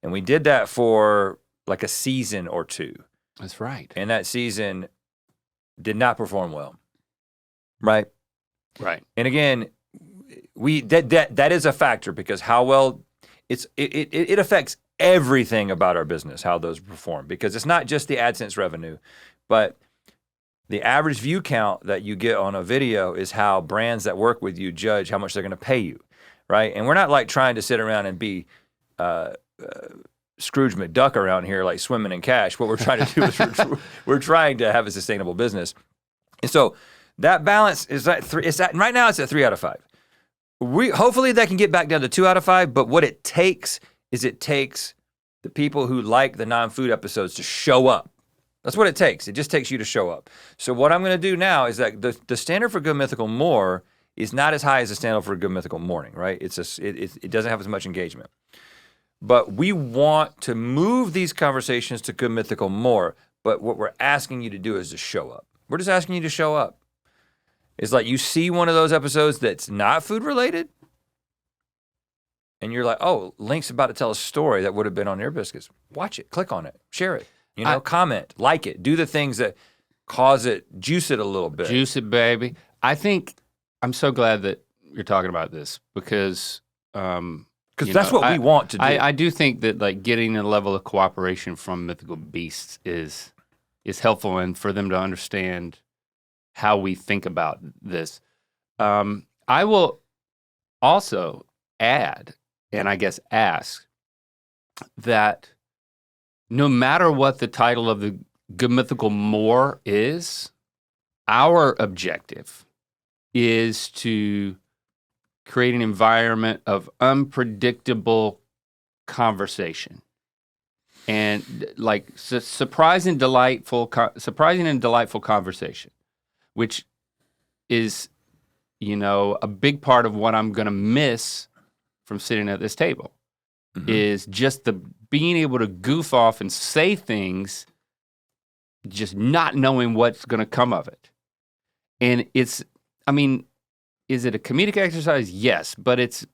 [SPEAKER 2] and we did that for like a season or 2.
[SPEAKER 1] That's right.
[SPEAKER 2] And that season did not perform well, right?
[SPEAKER 1] Right.
[SPEAKER 2] And again, that is a factor because how well it affects everything about our business, how those perform, because it's not just the AdSense revenue, but the average view count that you get on a video is how brands that work with you judge how much they're going to pay you, right? And we're not like trying to sit around and be Scrooge McDuck around here, like swimming in cash. What we're trying to do is we're trying to have a sustainable business, and so that balance is right now it's at 3 out of 5. Hopefully that can get back down to 2 out of 5, but what it takes is the people who like the non-food episodes to show up. That's what it takes. It just takes you to show up. So what I'm going to do now is that the standard for Good Mythical More is not as high as the standard for Good Mythical Morning, right? It doesn't have as much engagement. But we want to move these conversations to Good Mythical More, but what we're asking you to do is to show up. We're just asking you to show up. It's like you see one of those episodes that's not food related, and you're like, oh, Link's about to tell a story that would have been on Air Biscuits. Watch it, click on it, share it, comment, like it, do the things that cause it, juice it a little bit.
[SPEAKER 1] Juice it, baby. I think I'm so glad that you're talking about this because
[SPEAKER 2] that's what we want to do.
[SPEAKER 1] I do think that like getting a level of cooperation from Mythical Beasts is helpful and for them to understand how we think about this. I will also add, and I guess ask, that no matter what the title of the Good Mythical More is, our objective is to create an environment of unpredictable conversation and like surprising and delightful conversation, which is, a big part of what I'm going to miss from sitting at this table is just the being able to goof off and say things, just not knowing what's going to come of it. And is it a comedic exercise? Yes, but it's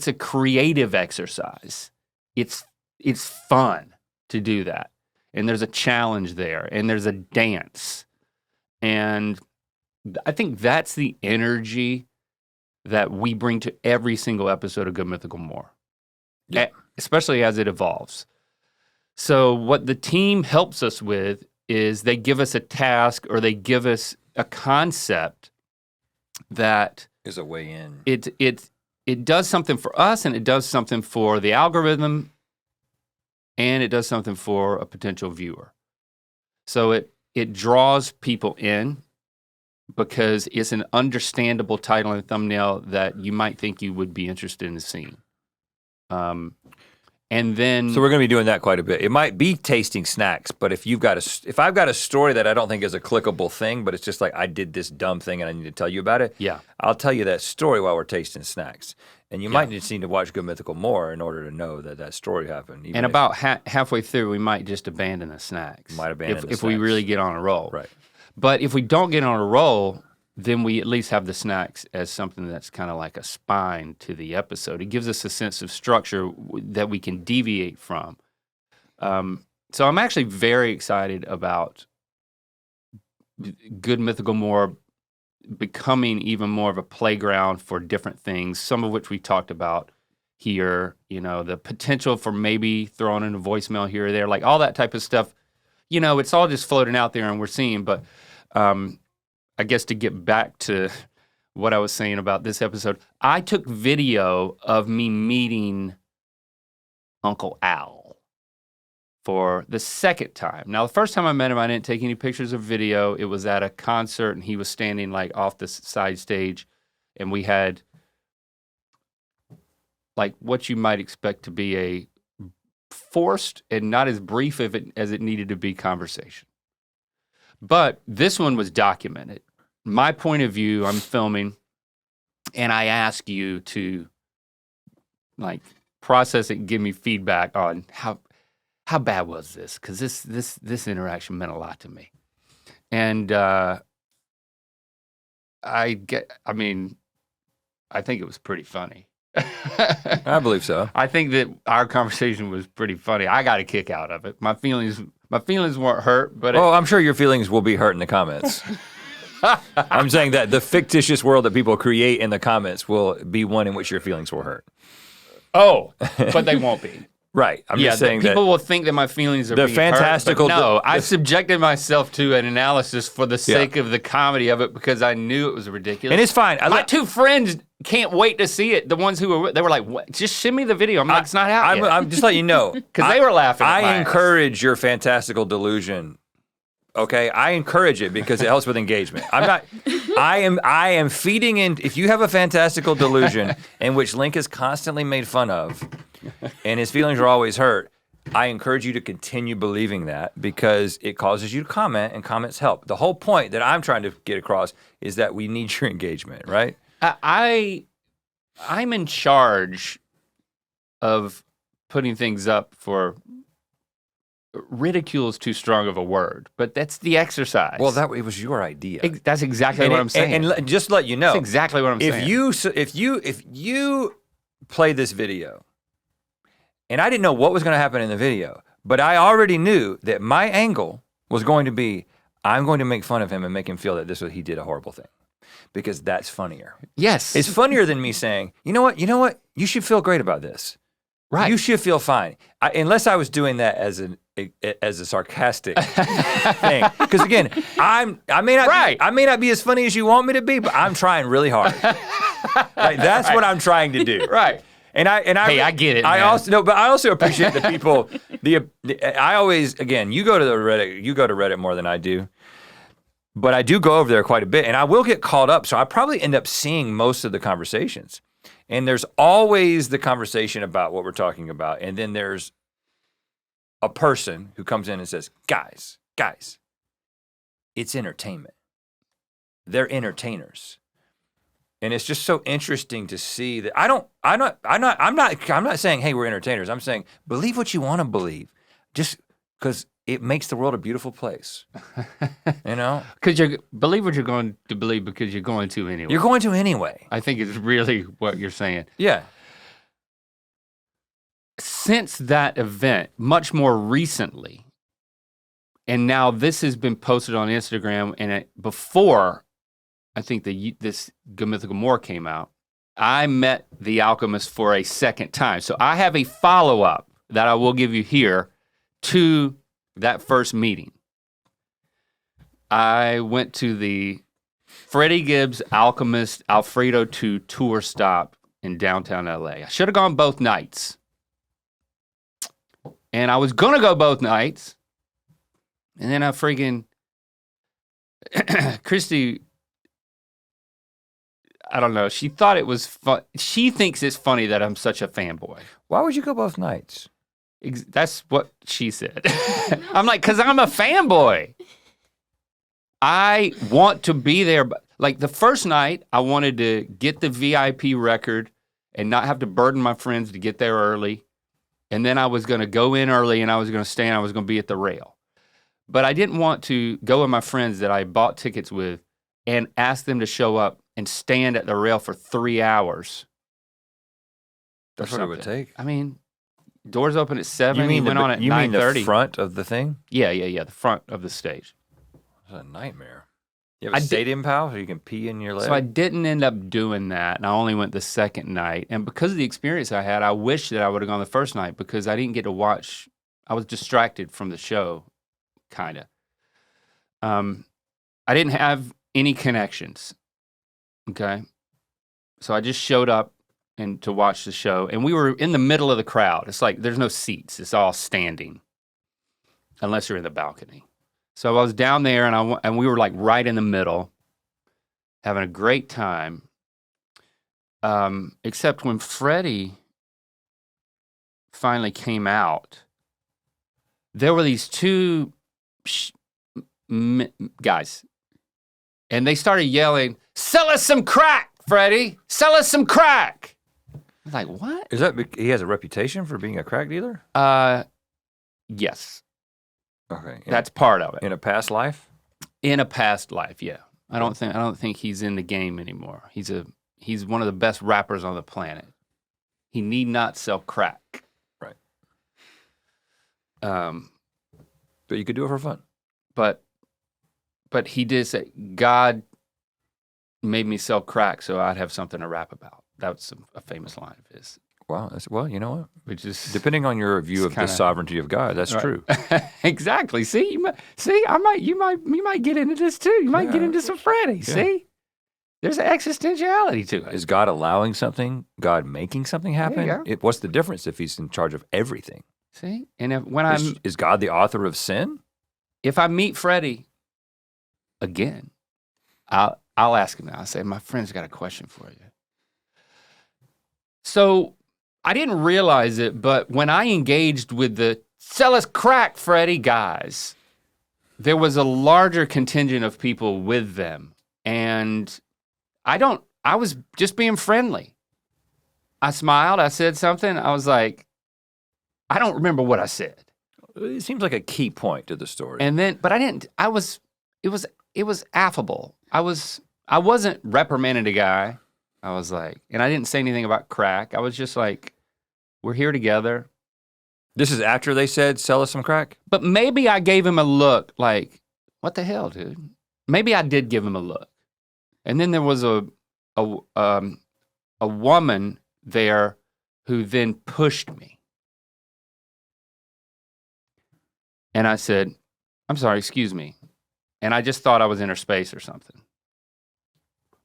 [SPEAKER 1] a creative exercise. It's fun to do that. And there's a challenge there, and there's a dance. And I think that's the energy that we bring to every single episode of Good Mythical More, especially as it evolves. So what the team helps us with is they give us a task or they give us a concept that
[SPEAKER 2] is a way in.
[SPEAKER 1] It does something for us, and it does something for the algorithm, and it does something for a potential viewer. So it draws people in because it's an understandable title and thumbnail that you might think you would be interested in seeing. And then,
[SPEAKER 2] so we're going to be doing that quite a bit. It might be tasting snacks, but if I've got a story that I don't think is a clickable thing, but it's just like I did this dumb thing and I need to tell you about it.
[SPEAKER 1] Yeah,
[SPEAKER 2] I'll tell you that story while we're tasting snacks, and you might just need to watch Good Mythical More in order to know that story happened.
[SPEAKER 1] And about halfway through, we might just abandon the snacks.
[SPEAKER 2] Might abandon
[SPEAKER 1] if we really get on a roll.
[SPEAKER 2] Right.
[SPEAKER 1] But if we don't get on a roll, then we at least have the snacks as something that's kind of like a spine to the episode. It gives us a sense of structure that we can deviate from. So I'm actually very excited about Good Mythical More becoming even more of a playground for different things, some of which we talked about here, the potential for maybe throwing in a voicemail here or there, like all that type of stuff. It's all just floating out there and we're seeing, but I guess to get back to what I was saying about this episode, I took video of me meeting Uncle Al for the second time. Now, the first time I met him, I didn't take any pictures or video. It was at a concert, and he was standing like off the side stage, and we had like what you might expect to be a forced and not as brief as it needed to be conversation. But this one was documented. My point of view, I'm filming, and I ask you to like process it and give me feedback on how bad was this? Because this interaction meant a lot to me. And I think it was pretty funny.
[SPEAKER 2] I believe so.
[SPEAKER 1] I think that our conversation was pretty funny. I got a kick out of it. My feelings weren't hurt, but
[SPEAKER 2] I'm sure your feelings will be hurt in the comments. I'm saying that the fictitious world that people create in the comments will be one in which your feelings will hurt.
[SPEAKER 1] Oh, but they won't be.
[SPEAKER 2] Right. I'm just saying that
[SPEAKER 1] people will think that my feelings are
[SPEAKER 2] the
[SPEAKER 1] being
[SPEAKER 2] fantastical.
[SPEAKER 1] Hurt, no, I subjected myself to an analysis for the sake of the comedy of it because I knew it was ridiculous.
[SPEAKER 2] And it's fine.
[SPEAKER 1] My two friends can't wait to see it. The ones who they were like, "What? Just send me the video." I'm like, "It's not out yet."
[SPEAKER 2] I'm just letting you know
[SPEAKER 1] because they were laughing. At
[SPEAKER 2] I encourage your fantastical delusion. Okay, I encourage it because it helps with engagement. I am feeding in. If you have a fantastical delusion in which Link is constantly made fun of, and his feelings are always hurt, I encourage you to continue believing that because it causes you to comment, and comments help. The whole point that I'm trying to get across is that we need your engagement, right?
[SPEAKER 1] I'm in charge of putting things up for. Ridicule is too strong of a word, but that's the exercise.
[SPEAKER 2] Well, it was your idea.
[SPEAKER 1] That's exactly what I'm saying.
[SPEAKER 2] And just let you know,
[SPEAKER 1] that's exactly what I'm saying.
[SPEAKER 2] If you play this video And I didn't know what was going to happen in the video, but I already knew that my angle was going to be, I'm going to make fun of him and make him feel that he did a horrible thing. Because that's funnier.
[SPEAKER 1] Yes.
[SPEAKER 2] It's funnier than me saying, you know what? You should feel great about this.
[SPEAKER 1] Right.
[SPEAKER 2] You should feel fine. Unless I was doing that as a sarcastic thing. Because again, I may not be as funny as you want me to be, but I'm trying really hard. Like that's what I'm trying to do.
[SPEAKER 1] Right.
[SPEAKER 2] And I
[SPEAKER 1] get it.
[SPEAKER 2] I
[SPEAKER 1] man.
[SPEAKER 2] but I also appreciate the people. I always, again, you go to Reddit more than I do. But I do go over there quite a bit, and I will get caught up, so I probably end up seeing most of the conversations. And there's always the conversation about what we're talking about, and then there's a person who comes in and says, guys, it's entertainment. They're entertainers. And it's just so interesting to see that I'm not saying, hey, we're entertainers. I'm saying, believe what you want to believe. Just because it makes the world a beautiful place, you know?
[SPEAKER 1] Because you believe what you're going to believe because you're going to anyway.
[SPEAKER 2] You're going to anyway.
[SPEAKER 1] I think it's really what you're saying.
[SPEAKER 2] Yeah.
[SPEAKER 1] Since that event, much more recently, and now this has been posted on Instagram, and before I think this Mythical More came out, I met the Alchemist for a second time. So I have a follow-up that I will give you here to that first meeting. I went to the Freddie Gibbs Alchemist Alfredo 2 tour stop in downtown LA. I should have gone both nights. And I was gonna go both nights. And then I freaking, Christy, I don't know, she thought it was fun. She thinks it's funny that I'm such a fanboy.
[SPEAKER 2] Why would you go both nights?
[SPEAKER 1] That's what she said. I'm like, because I'm a fanboy. I want to be there. But like the first night, I wanted to get the VIP record and not have to burden my friends to get there early. And then I was going to go in early and I was going to stay and I was going to be at the rail. But I didn't want to go with my friends that I bought tickets with and ask them to show up and stand at the rail for 3 hours.
[SPEAKER 2] That's what it would take.
[SPEAKER 1] I mean, doors open at 7.
[SPEAKER 2] You mean
[SPEAKER 1] went on at 9:30.
[SPEAKER 2] You mean the front of the thing?
[SPEAKER 1] Yeah, the front of the stage.
[SPEAKER 2] That's a nightmare. You have a stadium pal so you can pee in your leg?
[SPEAKER 1] So I didn't end up doing that, and I only went the second night. And because of the experience I had, I wish that I would have gone the first night because I didn't get to watch. I was distracted from the show, kind of. I didn't have any connections, okay? So I just showed up and to watch the show, and we were in the middle of the crowd. It's like there's no seats. It's all standing, unless you're in the balcony. So I was down there, and we were like right in the middle, having a great time. Except when Freddie finally came out, there were these two guys, and they started yelling, "Sell us some crack, Freddie! Sell us some crack!" I was like, "What?"
[SPEAKER 2] Is that he has a reputation for being a crack dealer?
[SPEAKER 1] Yes.
[SPEAKER 2] Okay,
[SPEAKER 1] that's part of it.
[SPEAKER 2] In a past life?
[SPEAKER 1] In a past life, yeah. I don't think he's in the game anymore. He's one of the best rappers on the planet. He need not sell crack.
[SPEAKER 2] Right. But you could do it for fun.
[SPEAKER 1] But he did say, God made me sell crack so I'd have something to rap about. That's a famous line of his.
[SPEAKER 2] Wow. Well, you know what?
[SPEAKER 1] Which is
[SPEAKER 2] depending on your view of the sovereignty of God, that's true.
[SPEAKER 1] Exactly. See, you might get into this too. You might get into some Freddie. Yeah. See, there's an existentiality to it.
[SPEAKER 2] Is God allowing something? God making something happen? What's the difference if He's in charge of everything?
[SPEAKER 1] See, and
[SPEAKER 2] is God the author of sin?
[SPEAKER 1] If I meet Freddie again, I'll ask him. I'll say, my friend's got a question for you. So I didn't realize it, but when I engaged with the "sell us crack, Freddie" guys, there was a larger contingent of people with them. And I was just being friendly. I smiled, I said something, I was like, I don't remember what I said.
[SPEAKER 2] It seems like a key point to the story.
[SPEAKER 1] And then, but it was affable. I wasn't reprimanding the guy. I was like, and I didn't say anything about crack. I was just like, we're here together.
[SPEAKER 2] This is after they said, sell us some crack?
[SPEAKER 1] But maybe I gave him a look like, what the hell, dude? Maybe I did give him a look. And then there was a woman there who then pushed me. And I said, I'm sorry, excuse me. And I just thought I was in her space or something.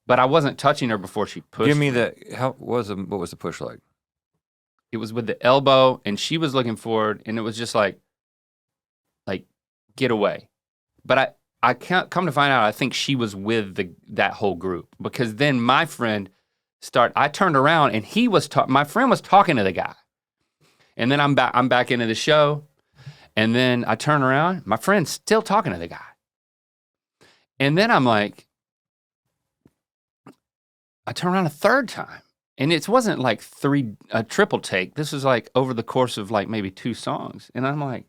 [SPEAKER 1] But I wasn't touching her before she pushed
[SPEAKER 2] Give me what was the push like?
[SPEAKER 1] It was with the elbow, and she was looking forward, and it was just like, get away. But I can't come to find out, I think she was with that whole group, because then my friend I turned around, and my friend was talking to the guy. And then I'm back into the show, and then I turn around, my friend's still talking to the guy. And then I'm like, I turn around a third time. And it wasn't like a triple take. This was like over the course of like maybe 2 songs. And I'm like,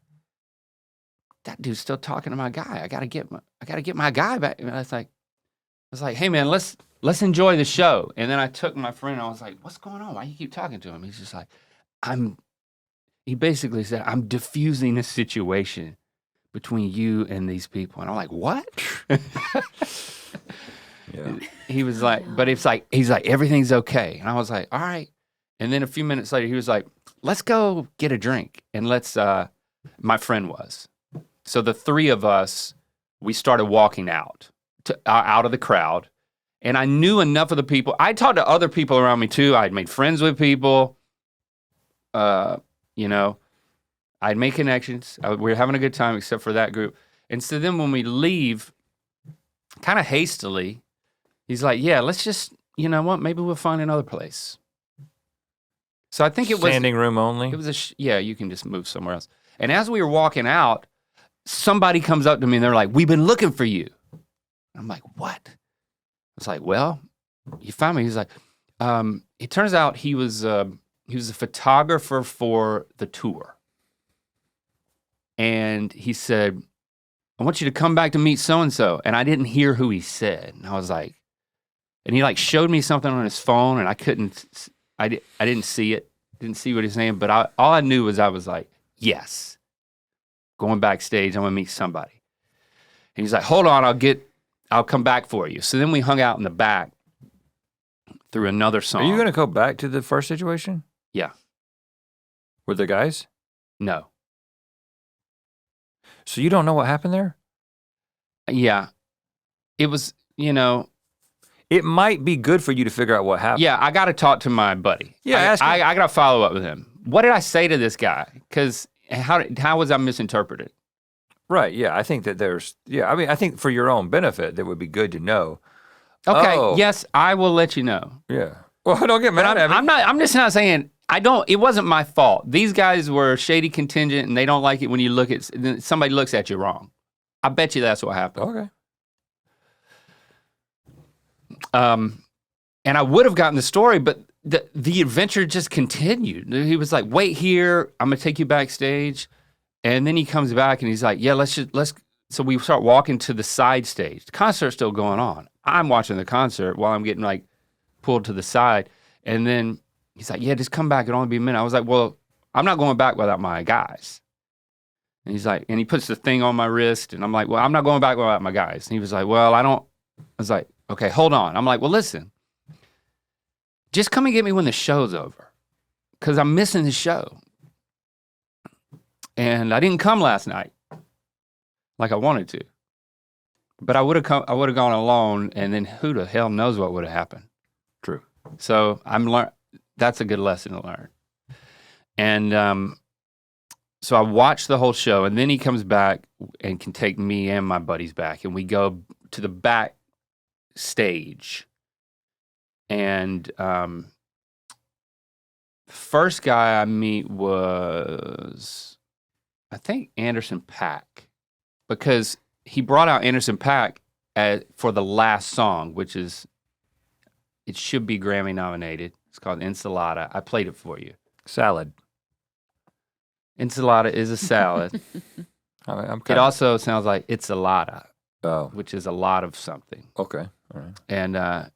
[SPEAKER 1] that dude's still talking to my guy. I gotta get my guy back. And I was like, hey man, let's enjoy the show. And then I took my friend and I was like, what's going on? Why you keep talking to him? He's just like, he basically said, I'm diffusing a situation between you and these people. And I'm like, what?
[SPEAKER 2] Yeah.
[SPEAKER 1] He was like, but he's like, everything's okay. And I was like, all right. And then a few minutes later, he was like, let's go get a drink. And my friend was. So the 3 of us, we started walking out of the crowd. And I knew enough of the people. I talked to other people around me too. I'd made friends with people. I'd made connections. We were having a good time except for that group. And so then when we leave, kind of hastily, he's like, yeah, let's just, you know what, maybe we'll find another place. So I think it was...
[SPEAKER 2] Standing room only?
[SPEAKER 1] It was yeah, you can just move somewhere else. And as we were walking out, somebody comes up to me and they're like, we've been looking for you. I'm like, what? I was like, well, you found me. He's like, it turns out he was a photographer for the tour. And he said, I want you to come back to meet so-and-so. And I didn't hear who he said. And I was like, and he like showed me something on his phone and I didn't see it. Didn't see what he's saying. But all I knew was I was like, yes, going backstage, I'm gonna meet somebody. And he's like, hold on, I'll come back for you. So then we hung out in the back through another song.
[SPEAKER 2] Are you gonna go back to the first situation?
[SPEAKER 1] Yeah.
[SPEAKER 2] With the guys?
[SPEAKER 1] No.
[SPEAKER 2] So you don't know what happened there?
[SPEAKER 1] Yeah. It was,
[SPEAKER 2] It might be good for you to figure out what happened.
[SPEAKER 1] yeah, I got to talk to my buddy.
[SPEAKER 2] Yeah, ask him.
[SPEAKER 1] I got to follow up with him. What did I say to this guy? Because how was I misinterpreted?
[SPEAKER 2] Right, yeah. I think that I think for your own benefit, that would be good to know.
[SPEAKER 1] Okay,
[SPEAKER 2] Oh.
[SPEAKER 1] yes, I will let you know.
[SPEAKER 2] Yeah. Well, don't get mad at me.
[SPEAKER 1] I'm just not saying, it wasn't my fault. These guys were shady contingent and they don't like it when you somebody looks at you wrong. I bet you that's what happened.
[SPEAKER 2] Okay.
[SPEAKER 1] And I would have gotten the story, but the adventure just continued. He was like, wait here, I'm gonna take you backstage. And then he comes back and he's like, yeah, let's so we start walking to the side stage. The concert's still going on. I'm watching the concert while I'm getting like pulled to the side. And then he's like, yeah, just come back, it'll only be a minute. I was like, well, I'm not going back without my guys. And he's like, and he puts the thing on my wrist and I'm like, well, I'm not going back without my guys. And he was like, well, I was like, okay, hold on. I'm like, well, listen, just come and get me when the show's over because I'm missing the show. And I didn't come last night like I wanted to. But I would have gone alone, and then who the hell knows what would have happened.
[SPEAKER 2] True.
[SPEAKER 1] So that's a good lesson to learn. And so I watched the whole show, and then he comes back and can take me and my buddies back, and we go to the back stage. And first guy I meet was, I think, Anderson .Paak, because he brought out Anderson .Paak for the last song, which it should be Grammy nominated. It's called Ensalada. I played it for you.
[SPEAKER 2] Salad.
[SPEAKER 1] Ensalada is a salad. It also sounds like it's a lotta, which is a lot of something.
[SPEAKER 2] Okay. All right.
[SPEAKER 1] And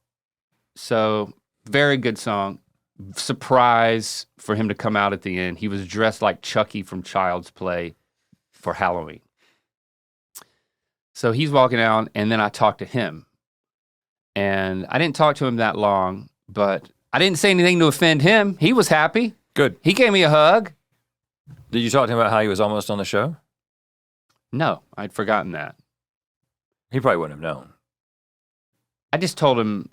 [SPEAKER 1] so very good song. surprise for him to come out at the end. He was dressed like Chucky from Child's Play for Halloween. So he's walking out, and then I talked to him. And I didn't talk to him that long, but I didn't say anything to offend him. He was happy.
[SPEAKER 2] Good.
[SPEAKER 1] He gave me a hug.
[SPEAKER 2] Did you talk to him about how he was almost on the show?
[SPEAKER 1] No, I'd forgotten that.
[SPEAKER 2] He probably wouldn't have known.
[SPEAKER 1] I just told him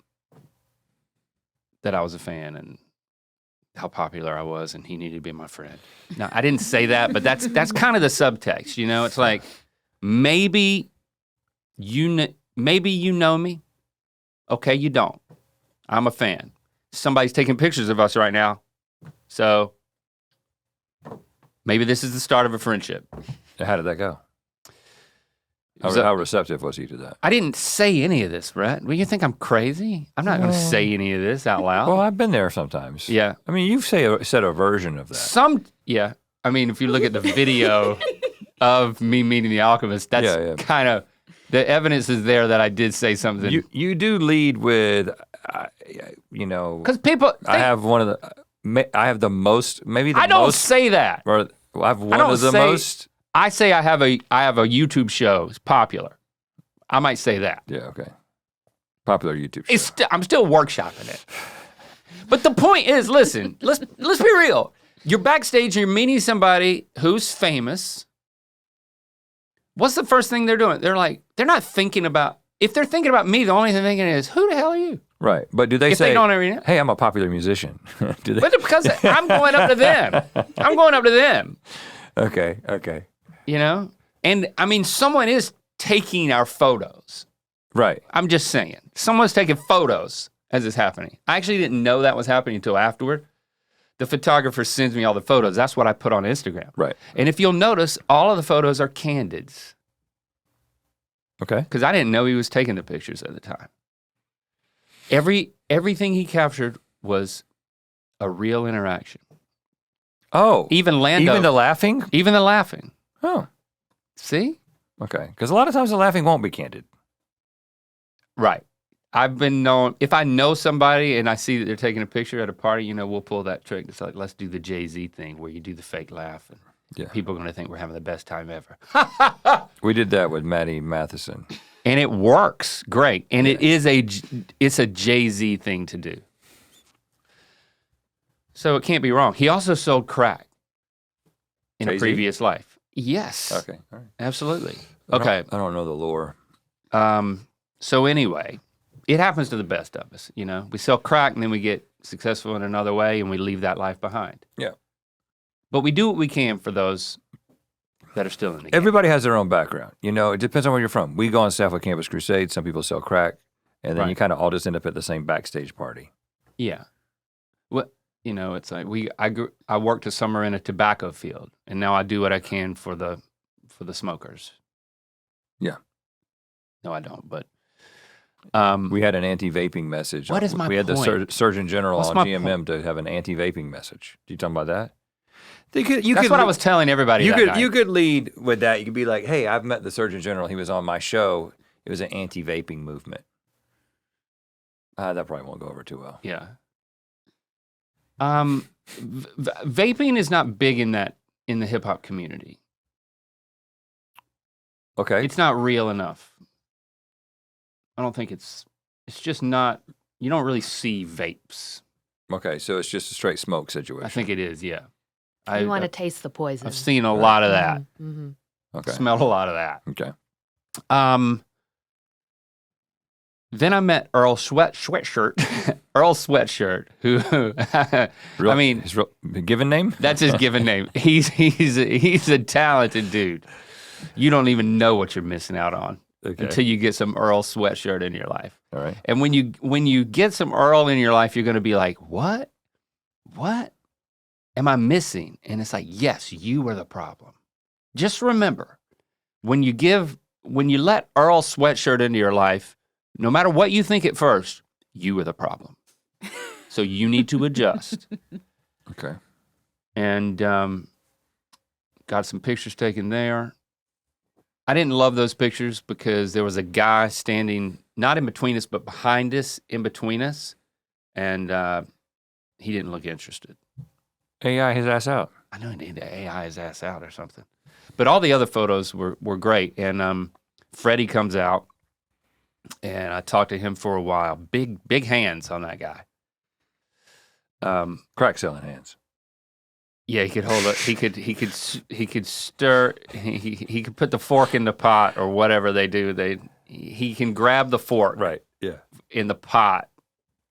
[SPEAKER 1] that I was a fan and how popular I was and he needed to be my friend. Now, I didn't say that, but that's kind of the subtext, you know? It's like, maybe you know me. Okay, you don't. I'm a fan. Somebody's taking pictures of us right now. So maybe this is the start of a friendship.
[SPEAKER 2] How did that go? How receptive was he to that?
[SPEAKER 1] I didn't say any of this, Rhett. Well, you think I'm crazy? I'm not going to say any of this out loud.
[SPEAKER 2] Well, I've been there sometimes.
[SPEAKER 1] Yeah.
[SPEAKER 2] I mean, you've said a version of that.
[SPEAKER 1] Yeah. I mean, if you look at the video of me meeting the Alchemist, that's kind of, the evidence is there that I did say something.
[SPEAKER 2] You do lead with,
[SPEAKER 1] because people,
[SPEAKER 2] I have the most, maybe the most.
[SPEAKER 1] I don't say that.
[SPEAKER 2] Or I have one of the most.
[SPEAKER 1] I say I have a YouTube show. It's popular. I might say that.
[SPEAKER 2] Yeah, okay. Popular YouTube show.
[SPEAKER 1] I'm still workshopping it. But the point is, listen, let's be real. You're backstage, you're meeting somebody who's famous. What's the first thing they're doing? They're not thinking about, if they're thinking about me, the only thing they're thinking is, who the hell are you?
[SPEAKER 2] Right, but do they
[SPEAKER 1] if
[SPEAKER 2] say,
[SPEAKER 1] they don't ever know?
[SPEAKER 2] Hey, I'm a popular musician? Do they?
[SPEAKER 1] But because I'm going up to them. I'm going up to them.
[SPEAKER 2] Okay.
[SPEAKER 1] You know? And I mean, someone is taking our photos.
[SPEAKER 2] Right.
[SPEAKER 1] I'm just saying. Someone's taking photos as it's happening. I actually didn't know that was happening until afterward. The photographer sends me all the photos. That's what I put on Instagram.
[SPEAKER 2] Right.
[SPEAKER 1] And if you'll notice, all of the photos are candids.
[SPEAKER 2] Okay.
[SPEAKER 1] Because I didn't know he was taking the pictures at the time. Everything he captured was a real interaction.
[SPEAKER 2] Oh.
[SPEAKER 1] Even Lando.
[SPEAKER 2] Even the laughing?
[SPEAKER 1] Even the laughing.
[SPEAKER 2] Oh.
[SPEAKER 1] See?
[SPEAKER 2] Okay. Because a lot of times the laughing won't be candid.
[SPEAKER 1] Right. I've been known, if I know somebody and I see that they're taking a picture at a party, we'll pull that trick. It's like, let's do the Jay-Z thing where you do the fake laugh and people are going to think we're having the best time ever.
[SPEAKER 2] We did that with Maddie Matheson.
[SPEAKER 1] And it works great. And it's a Jay-Z thing to do. So it can't be wrong. He also sold crack in
[SPEAKER 2] Jay-Z?
[SPEAKER 1] a previous life. Yes.
[SPEAKER 2] Okay. All right.
[SPEAKER 1] Absolutely. Okay.
[SPEAKER 2] I don't know the lore.
[SPEAKER 1] So anyway, it happens to the best of us, We sell crack and then we get successful in another way and we leave that life behind.
[SPEAKER 2] Yeah.
[SPEAKER 1] But we do what we can for those that are still in the game.
[SPEAKER 2] Everybody has their own background. It depends on where you're from. We go on staff with Campus Crusade. Some people sell crack. And then you kind of all just end up at the same backstage party.
[SPEAKER 1] Yeah. Well, it's like I worked a summer in a tobacco field and now I do what I can for the smokers.
[SPEAKER 2] Yeah.
[SPEAKER 1] No, I don't, but
[SPEAKER 2] we had an anti-vaping message.
[SPEAKER 1] What is my
[SPEAKER 2] We had
[SPEAKER 1] point?
[SPEAKER 2] the Surgeon General
[SPEAKER 1] What's
[SPEAKER 2] on
[SPEAKER 1] my
[SPEAKER 2] GMM to have an anti-vaping message. Do you talk about that?
[SPEAKER 1] That's what I was telling everybody.
[SPEAKER 2] You could lead with that. You could be like, "Hey, I've met the Surgeon General. He was on my show. It was an anti-vaping movement." That probably won't go over too well.
[SPEAKER 1] Yeah. Vaping is not big in the hip hop community.
[SPEAKER 2] Okay.
[SPEAKER 1] It's not real enough. I don't think it's just not, you don't really see vapes.
[SPEAKER 2] Okay, so it's just a straight smoke situation.
[SPEAKER 1] I think it is, yeah.
[SPEAKER 3] You want to taste the poison.
[SPEAKER 1] I've seen a lot of that.
[SPEAKER 3] Mm-hmm.
[SPEAKER 2] Okay.
[SPEAKER 1] Smelled a lot of that.
[SPEAKER 2] Okay.
[SPEAKER 1] Then I met Earl Sweatshirt. Earl Sweatshirt, who
[SPEAKER 2] his real given name?
[SPEAKER 1] That's his given name. He's a talented dude. You don't even know what you're missing out on until you get some Earl Sweatshirt in your life.
[SPEAKER 2] All right.
[SPEAKER 1] And when you get some Earl in your life, you're going to be like, what am I missing? And it's like, yes, you are the problem. Just remember, when you let Earl Sweatshirt into your life, no matter what you think at first, you are the problem. So you need to adjust.
[SPEAKER 2] Okay.
[SPEAKER 1] And got some pictures taken there. I didn't love those pictures because there was a guy standing not in between us, but behind us, in between us. And He didn't look interested.
[SPEAKER 2] AI his ass out.
[SPEAKER 1] I know he needed to AI his ass out or something. But all the other photos were great. And Freddie comes out, and I talked to him for a while. Big hands on that guy.
[SPEAKER 2] Crack selling hands.
[SPEAKER 1] Yeah, he could hold it. He could stir. He could put the fork in the pot or whatever they do. He can grab the fork
[SPEAKER 2] Right. Yeah.
[SPEAKER 1] in the pot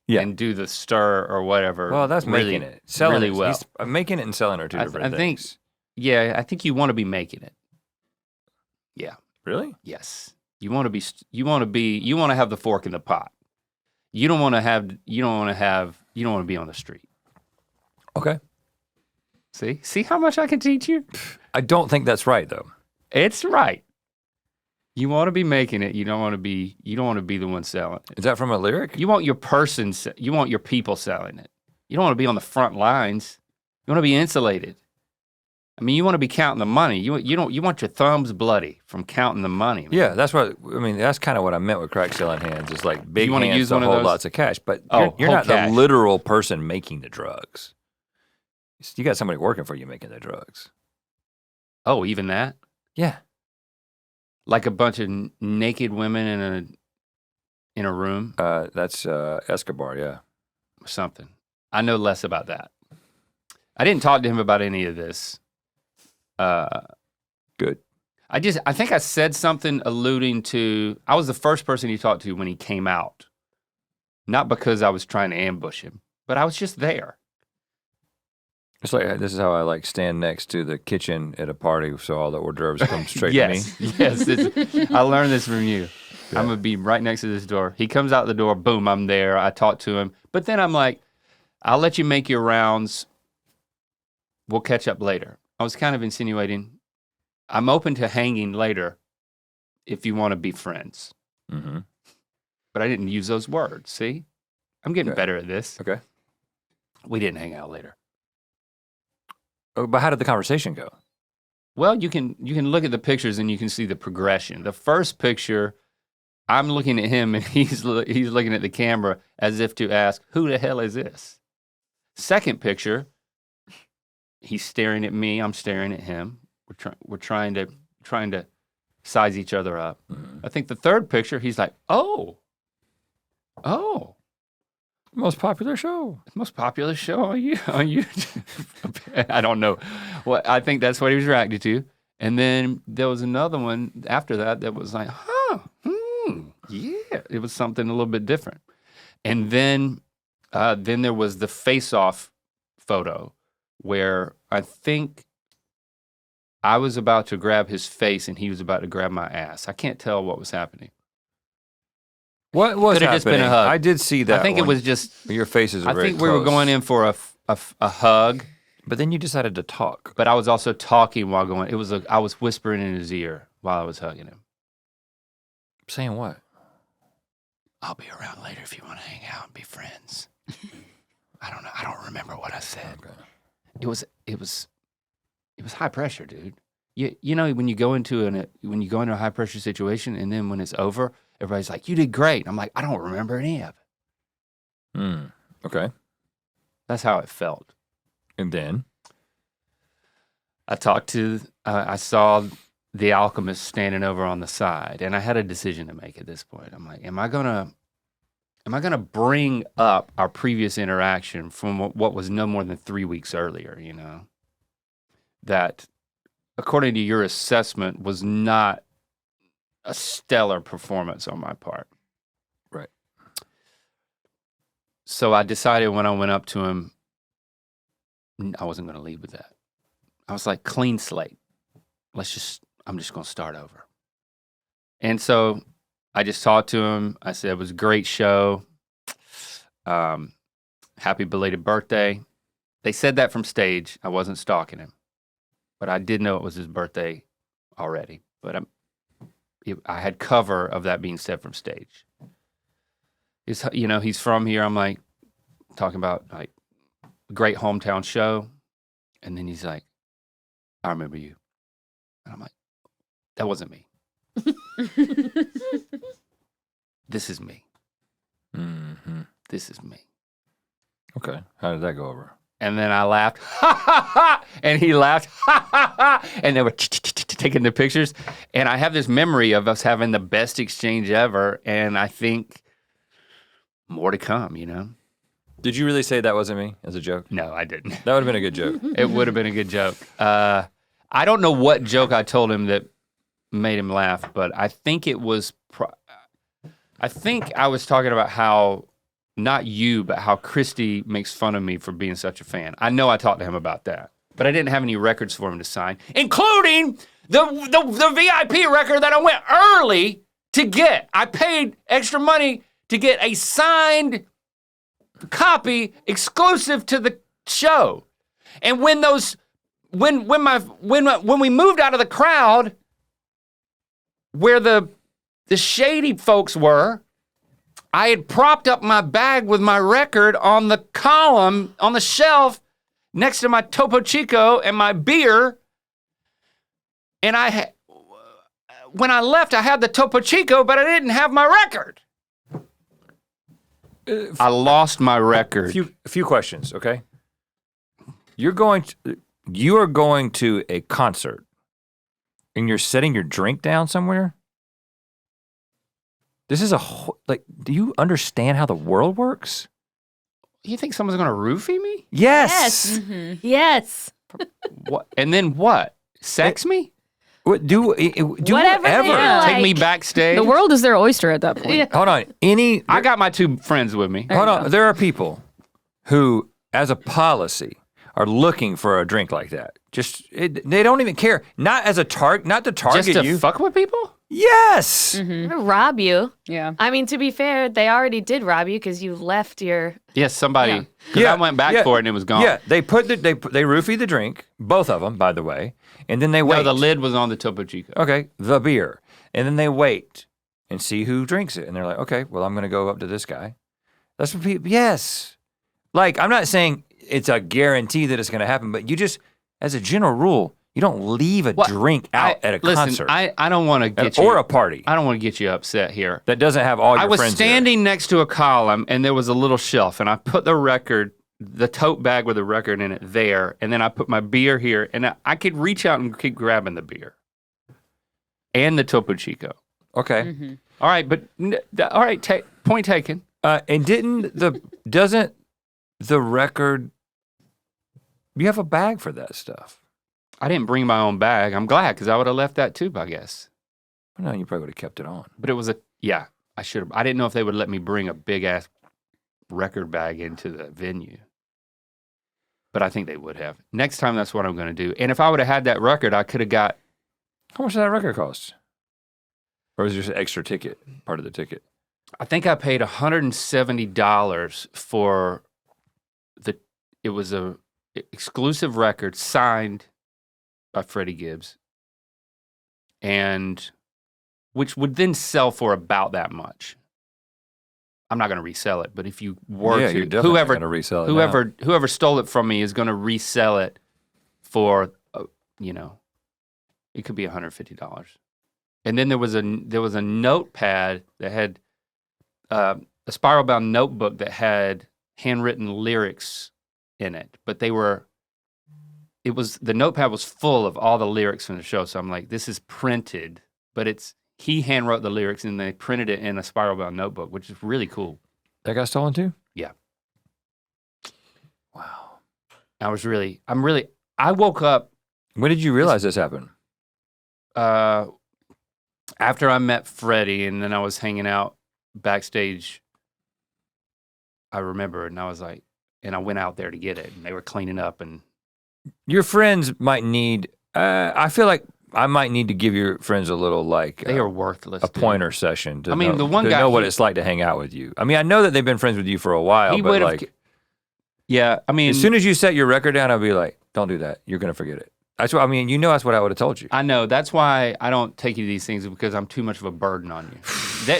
[SPEAKER 2] Yeah.
[SPEAKER 1] and do the stir or whatever.
[SPEAKER 2] Well, that's
[SPEAKER 1] really,
[SPEAKER 2] making it. Selling
[SPEAKER 1] really
[SPEAKER 2] it.
[SPEAKER 1] well.
[SPEAKER 2] Making it and selling are two different
[SPEAKER 1] I think.
[SPEAKER 2] things.
[SPEAKER 1] Yeah, I think you want to be making it. Yeah.
[SPEAKER 2] Really?
[SPEAKER 1] Yes. You want to have the fork in the pot. You don't want to be on the street.
[SPEAKER 2] Okay.
[SPEAKER 1] See how much I can teach you?
[SPEAKER 2] I don't think that's right though.
[SPEAKER 1] It's right. You want to be making it. You don't want to be the one selling it.
[SPEAKER 2] Is that from a lyric?
[SPEAKER 1] You want your people selling it. You don't want to be on the front lines. You want to be insulated. I mean, you want to be counting the money. You want your thumbs bloody from counting the money. Man.
[SPEAKER 2] Yeah, that's kind of what I meant with crack selling hands. It's like big
[SPEAKER 1] You wanna
[SPEAKER 2] hands
[SPEAKER 1] use
[SPEAKER 2] to
[SPEAKER 1] one of
[SPEAKER 2] hold
[SPEAKER 1] those?
[SPEAKER 2] lots of cash, but
[SPEAKER 1] Oh,
[SPEAKER 2] you're
[SPEAKER 1] hold
[SPEAKER 2] not
[SPEAKER 1] cash.
[SPEAKER 2] the literal person making the drugs. You got somebody working for you making the drugs.
[SPEAKER 1] Oh, even that?
[SPEAKER 2] Yeah.
[SPEAKER 1] Like a bunch of naked women in a room
[SPEAKER 2] That's Escobar, yeah.
[SPEAKER 1] or something. I know less about that. I didn't talk to him about any of this.
[SPEAKER 2] Good.
[SPEAKER 1] I think I said something alluding to, I was the first person he talked to when he came out. Not because I was trying to ambush him, but I was just there.
[SPEAKER 2] It's like, this is how I stand next to the kitchen at a party so all the hors d'oeuvres come straight
[SPEAKER 1] Yes,
[SPEAKER 2] to me.
[SPEAKER 1] yes. I learned this from you.
[SPEAKER 2] Yeah.
[SPEAKER 1] I'm going to be right next to this door. He comes out the door, boom, I'm there. I talk to him. But then I'm like, I'll let you make your rounds. We'll catch up later. I was kind of insinuating, I'm open to hanging later if you want to be friends.
[SPEAKER 2] Mm-hmm.
[SPEAKER 1] But I didn't use those words, see? I'm getting
[SPEAKER 2] Okay.
[SPEAKER 1] better at this.
[SPEAKER 2] Okay.
[SPEAKER 1] We didn't hang out later.
[SPEAKER 2] But how did the conversation go?
[SPEAKER 1] Well, you can look at the pictures and you can see the progression. The first picture, I'm looking at him and he's looking at the camera as if to ask, who the hell is this? Second picture, he's staring at me, I'm staring at him. We're trying to size each other up.
[SPEAKER 2] Mm-hmm.
[SPEAKER 1] I think the third picture, he's like, oh.
[SPEAKER 2] Most popular show.
[SPEAKER 1] Most popular show on YouTube. I don't know. Well, I think that's what he was reacting to. And then there was another one after that was like, yeah. It was something a little bit different. And then there was the face-off photo where I think I was about to grab his face and he was about to grab my ass. I can't tell what was happening.
[SPEAKER 2] What was
[SPEAKER 1] Could have just been a
[SPEAKER 2] happening?
[SPEAKER 1] hug.
[SPEAKER 2] I did see that.
[SPEAKER 1] I think
[SPEAKER 2] one.
[SPEAKER 1] it was just.
[SPEAKER 2] Your faces are
[SPEAKER 1] I
[SPEAKER 2] very
[SPEAKER 1] think we were
[SPEAKER 2] close.
[SPEAKER 1] going in for a hug,
[SPEAKER 2] But then you decided to talk.
[SPEAKER 1] but I was also talking while going. I was whispering in his ear while I was hugging him.
[SPEAKER 2] Saying what?
[SPEAKER 1] I'll be around later if you want to hang out and be friends. I don't know. I don't remember what I said.
[SPEAKER 2] Okay.
[SPEAKER 1] It was high pressure, dude. You know when you go into a high pressure situation and then when it's over, everybody's like, "You did great." I'm like, I don't remember any of it.
[SPEAKER 2] Okay.
[SPEAKER 1] That's how it felt.
[SPEAKER 2] And then?
[SPEAKER 1] I saw the Alchemist standing over on the side, and I had a decision to make at this point. I'm like, am I gonna bring up our previous interaction from what was no more than 3 weeks earlier, you know? That, according to your assessment, was not a stellar performance on my part.
[SPEAKER 2] Right.
[SPEAKER 1] So I decided when I went up to him, I wasn't going to lead with that. I was like, clean slate. I'm just going to start over. And so I just talked to him. I said, it was a great show. Happy belated birthday. They said that from stage. I wasn't stalking him. But I did know it was his birthday already. But I had cover of that being said from stage. He's from here. I'm like, talking about like great hometown show. And then he's like, I remember you. And I'm like, that wasn't me. This is me.
[SPEAKER 2] Mm-hmm.
[SPEAKER 1] This is me.
[SPEAKER 2] Okay. How did that go over?
[SPEAKER 1] And then I laughed, ha ha ha, and he laughed, ha ha ha, and they were taking the pictures. And I have this memory of us having the best exchange ever, and I think more to come, you know?
[SPEAKER 2] Did you really say that wasn't me as a joke?
[SPEAKER 1] No, I didn't.
[SPEAKER 2] That would have been a good joke.
[SPEAKER 1] It would have been a good joke. I don't know what joke I told him that made him laugh, but I think it was, I think I was talking about how, not you, but how Christy makes fun of me for being such a fan. I know I talked to him about that, but I didn't have any records for him to sign, including the VIP record that I went early to get. I paid extra money to get a signed copy exclusive to the show. And when we moved out of the crowd where the shady folks were, I had propped up my bag with my record on the column, on the shelf, next to my Topo Chico and my beer. And when I left, I had the Topo Chico, but I didn't have my record. I lost my record.
[SPEAKER 2] A few questions, okay? You are going to a concert, and you're setting your drink down somewhere? This is do you understand how the world works?
[SPEAKER 1] You think someone's gonna roofie me?
[SPEAKER 2] Yes.
[SPEAKER 3] Yes.
[SPEAKER 1] What? And then what? Sex me?
[SPEAKER 2] Do
[SPEAKER 3] Whatever
[SPEAKER 2] whatever.
[SPEAKER 3] they like.
[SPEAKER 1] Take me backstage?
[SPEAKER 4] The world is their oyster at that point.
[SPEAKER 3] Yeah.
[SPEAKER 2] Hold on.
[SPEAKER 1] I got my two friends with me.
[SPEAKER 2] Hold on. There are people who, as a policy, are looking for a drink like that. They don't even care. Not as a not to target
[SPEAKER 1] Just to
[SPEAKER 2] you.
[SPEAKER 1] fuck with people?
[SPEAKER 2] Yes.
[SPEAKER 3] Rob you.
[SPEAKER 4] Yeah.
[SPEAKER 3] I mean, to be fair, they already did rob you because you left your.
[SPEAKER 1] Yes, somebody.
[SPEAKER 4] Yeah.
[SPEAKER 1] Because I went back for it and it was gone.
[SPEAKER 2] Yeah, they roofied the drink, both of them, by the way, and then they wait.
[SPEAKER 1] No, the lid was on the Topo Chico.
[SPEAKER 2] Okay, the beer, and then they wait and see who drinks it, and they're like, okay, well, I'm gonna go up to this guy. That's what people. Yes, like I'm not saying it's a guarantee that it's gonna happen, but you just, as a general rule, you don't leave a drink out at a concert.
[SPEAKER 1] I don't want to get you.
[SPEAKER 2] Or a party.
[SPEAKER 1] I don't want to get you upset here.
[SPEAKER 2] That doesn't have all your
[SPEAKER 1] I was
[SPEAKER 2] friends there.
[SPEAKER 1] standing next to a column and there was a little shelf and I put the record, the tote bag with the record in it there, and then I put my beer here and I could reach out and keep grabbing the beer. And the Topo Chico.
[SPEAKER 2] Okay.
[SPEAKER 1] All right, but all right, point taken.
[SPEAKER 2] And doesn't the record, you have a bag for that stuff?
[SPEAKER 1] I didn't bring my own bag. I'm glad because I would have left that too, I guess.
[SPEAKER 2] No, you probably would have kept it on.
[SPEAKER 1] But it was I should have. I didn't know if they would let me bring a big ass record bag into the venue. But I think they would have. Next time, that's what I'm going to do. And if I would have had that record, I could have got.
[SPEAKER 2] How much did that record cost? Or was it just an extra ticket, part of the ticket?
[SPEAKER 1] I think I paid $170 for it was a exclusive record signed by Freddie Gibbs, and which would then sell for about that much. I'm not going to resell it, but if you were
[SPEAKER 2] you're
[SPEAKER 1] to,
[SPEAKER 2] definitely going to resell it.
[SPEAKER 1] Whoever stole it from me is going to resell it for, it could be $150. And then there was a notepad that had a spiral bound notebook that had handwritten lyrics in it, but the notepad was full of all the lyrics from the show. So I'm like, this is printed, but he hand wrote the lyrics and they printed it in a spiral bound notebook, which is really cool.
[SPEAKER 2] That got stolen too?
[SPEAKER 1] Yeah.
[SPEAKER 2] Wow.
[SPEAKER 1] I woke up.
[SPEAKER 2] When did you realize this happened?
[SPEAKER 1] After I met Freddie and then I was hanging out backstage, I remember, and I was like, and I went out there to get it and they were cleaning up and.
[SPEAKER 2] Your friends might need, I feel like I might need to give your friends a little
[SPEAKER 1] they are worthless.
[SPEAKER 2] A pointer session to
[SPEAKER 1] the one guy
[SPEAKER 2] know what it's like to hang out with you. I mean, I know that they've been friends with you for a while, but like,
[SPEAKER 1] yeah, I mean,
[SPEAKER 2] as soon as you set your record down, I'll be like, don't do that. You're gonna forget it. That's what I mean. That's what I would have told you.
[SPEAKER 1] I know. That's why I don't take you to these things because I'm too much of a burden on you.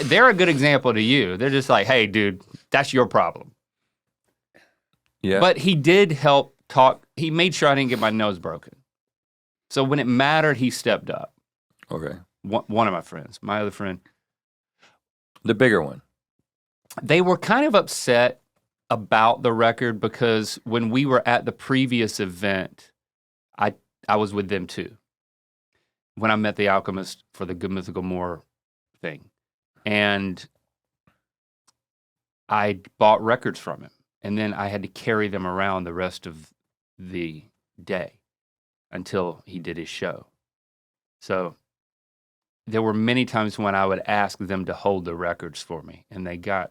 [SPEAKER 1] They're a good example to you. They're just like, hey, dude, that's your problem.
[SPEAKER 2] Yeah.
[SPEAKER 1] But he did help talk. He made sure I didn't get my nose broken. So when it mattered, he stepped up.
[SPEAKER 2] Okay.
[SPEAKER 1] One of my friends, my other friend.
[SPEAKER 2] The bigger one.
[SPEAKER 1] They were kind of upset about the record because when we were at the previous event, I was with them too. When I met the Alchemist for the Good Mythical More thing. And I bought records from him. And then I had to carry them around the rest of the day until he did his show. So there were many times when I would ask them to hold the records for me, and their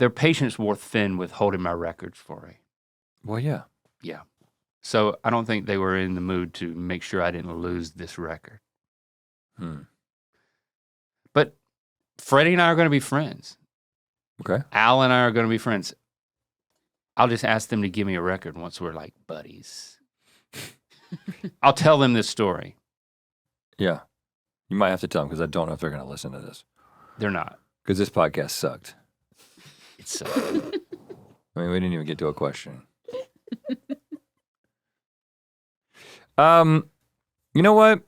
[SPEAKER 1] patience wore thin with holding my records for me.
[SPEAKER 2] Well, yeah.
[SPEAKER 1] Yeah. So I don't think they were in the mood to make sure I didn't lose this record. But Freddie and I are going to be friends.
[SPEAKER 2] Okay.
[SPEAKER 1] Al and I are going to be friends. I'll just ask them to give me a record once we're like buddies. I'll tell them this story.
[SPEAKER 2] Yeah. You might have to tell them because I don't know if they're going to listen to this.
[SPEAKER 1] They're not.
[SPEAKER 2] Because this podcast sucked.
[SPEAKER 1] It's
[SPEAKER 2] I mean, we didn't even get to a question. You know what?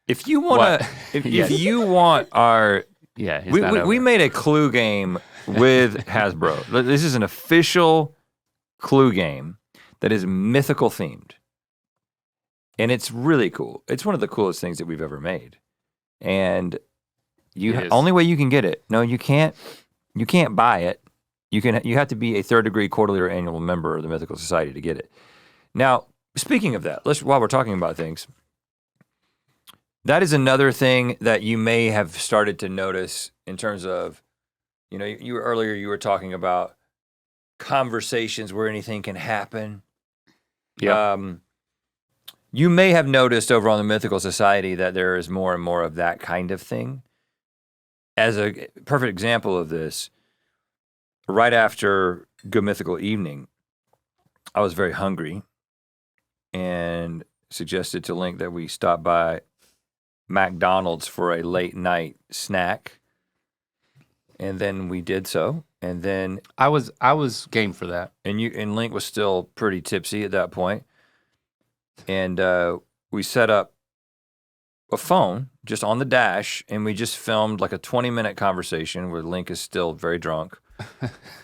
[SPEAKER 2] If you want to, if you want our, we made a clue game with Hasbro. This is an official clue game that is mythical themed, and it's really cool. It's one of the coolest things that we've ever made, and only way you can get it. No, you can't. You can't buy it. You have to be a 3rd degree quarterly or annual member of the Mythical Society to get it. Now, speaking of that, while we're talking about things, that is another thing that you may have started to notice in terms of, earlier you were talking about conversations where anything can happen.
[SPEAKER 1] Yeah.
[SPEAKER 2] You may have noticed over on the Mythical Society that there is more and more of that kind of thing. As a perfect example of this, right after Good Mythical Evening, I was very hungry and suggested to Link that we stop by McDonald's for a late night snack. And then we did so. And then
[SPEAKER 1] I was game for that.
[SPEAKER 2] And Link was still pretty tipsy at that point. And we set up a phone just on the dash, and we just filmed like a 20-minute conversation where Link is still very drunk,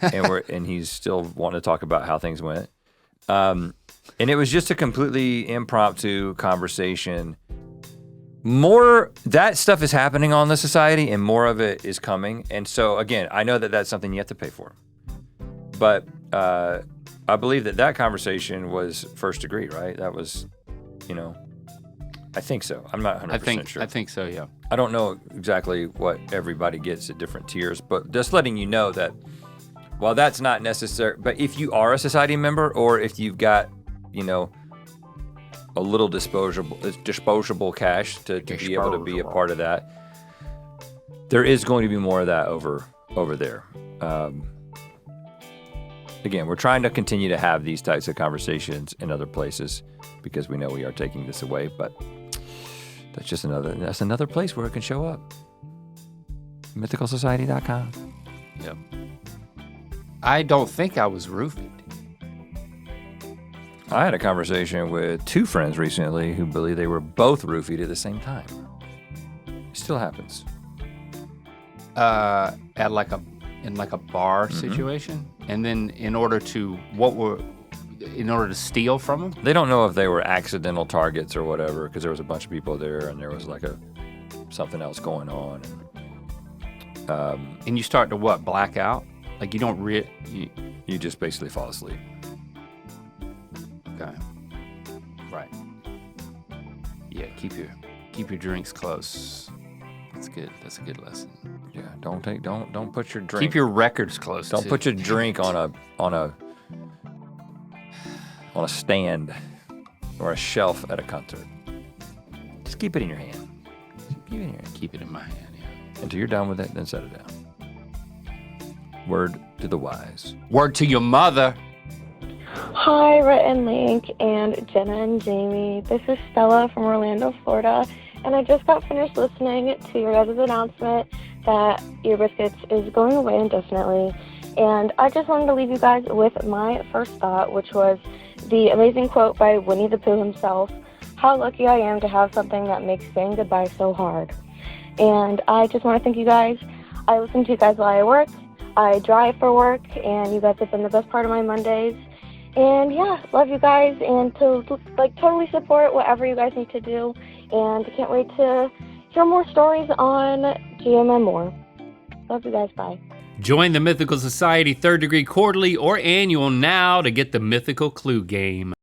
[SPEAKER 2] and he's still wanting to talk about how things went. And it was just a completely impromptu conversation. More that stuff is happening on the society, and more of it is coming. And so again, I know that that's something you have to pay for, but I believe that conversation was 1st degree, right? That was, I think so. I'm not 100% sure.
[SPEAKER 1] I think so, yeah.
[SPEAKER 2] I don't know exactly what everybody gets at different tiers, but just letting you know that while that's not necessary, but if you are a society member or if you've got, a little disposable cash to be able to be a part of that, there is going to be more of that over there. Again, we're trying to continue to have these types of conversations in other places because we know we are taking this away, but that's another place where it can show up. MythicalSociety.com.
[SPEAKER 1] Yep. I don't think I was roofied.
[SPEAKER 2] I had a conversation with 2 friends recently who believe they were both roofied at the same time. It still happens.
[SPEAKER 1] In like a bar situation, and then in order to steal from them.
[SPEAKER 2] They don't know if they were accidental targets or whatever, because there was a bunch of people there, and there was like something else going on.
[SPEAKER 1] And you start to black out? Like you don't
[SPEAKER 2] you just basically fall asleep.
[SPEAKER 1] Okay. Right. Yeah, keep your drinks close. That's good. That's a good lesson.
[SPEAKER 2] Yeah, don't put your drink.
[SPEAKER 1] Keep your records close.
[SPEAKER 2] Don't put your drink on a stand or a shelf at a concert. Just keep it in your hand.
[SPEAKER 1] Keep it in my hand, yeah.
[SPEAKER 2] Until you're done with it, then set it down. Word to the wise.
[SPEAKER 1] Word to your mother.
[SPEAKER 5] Hi, Rhett and Link, and Jenna and Jamie. This is Stella from Orlando, Florida, and I just got finished listening to your guys' announcement that your Biscuits is going away indefinitely, and I just wanted to leave you guys with my first thought, which was the amazing quote by Winnie the Pooh himself, "How lucky I am to have something that makes saying goodbye so hard." And I just want to thank you guys. I listen to you guys while I work. I drive for work, and you guys have been the best part of my Mondays. And yeah, love you guys, and to totally support whatever you guys need to do. And can't wait to hear more stories on GMMore. Love you guys. Bye.
[SPEAKER 1] Join the Mythical Society 3rd Degree Quarterly or Annual now to get the Mythical Clue Game.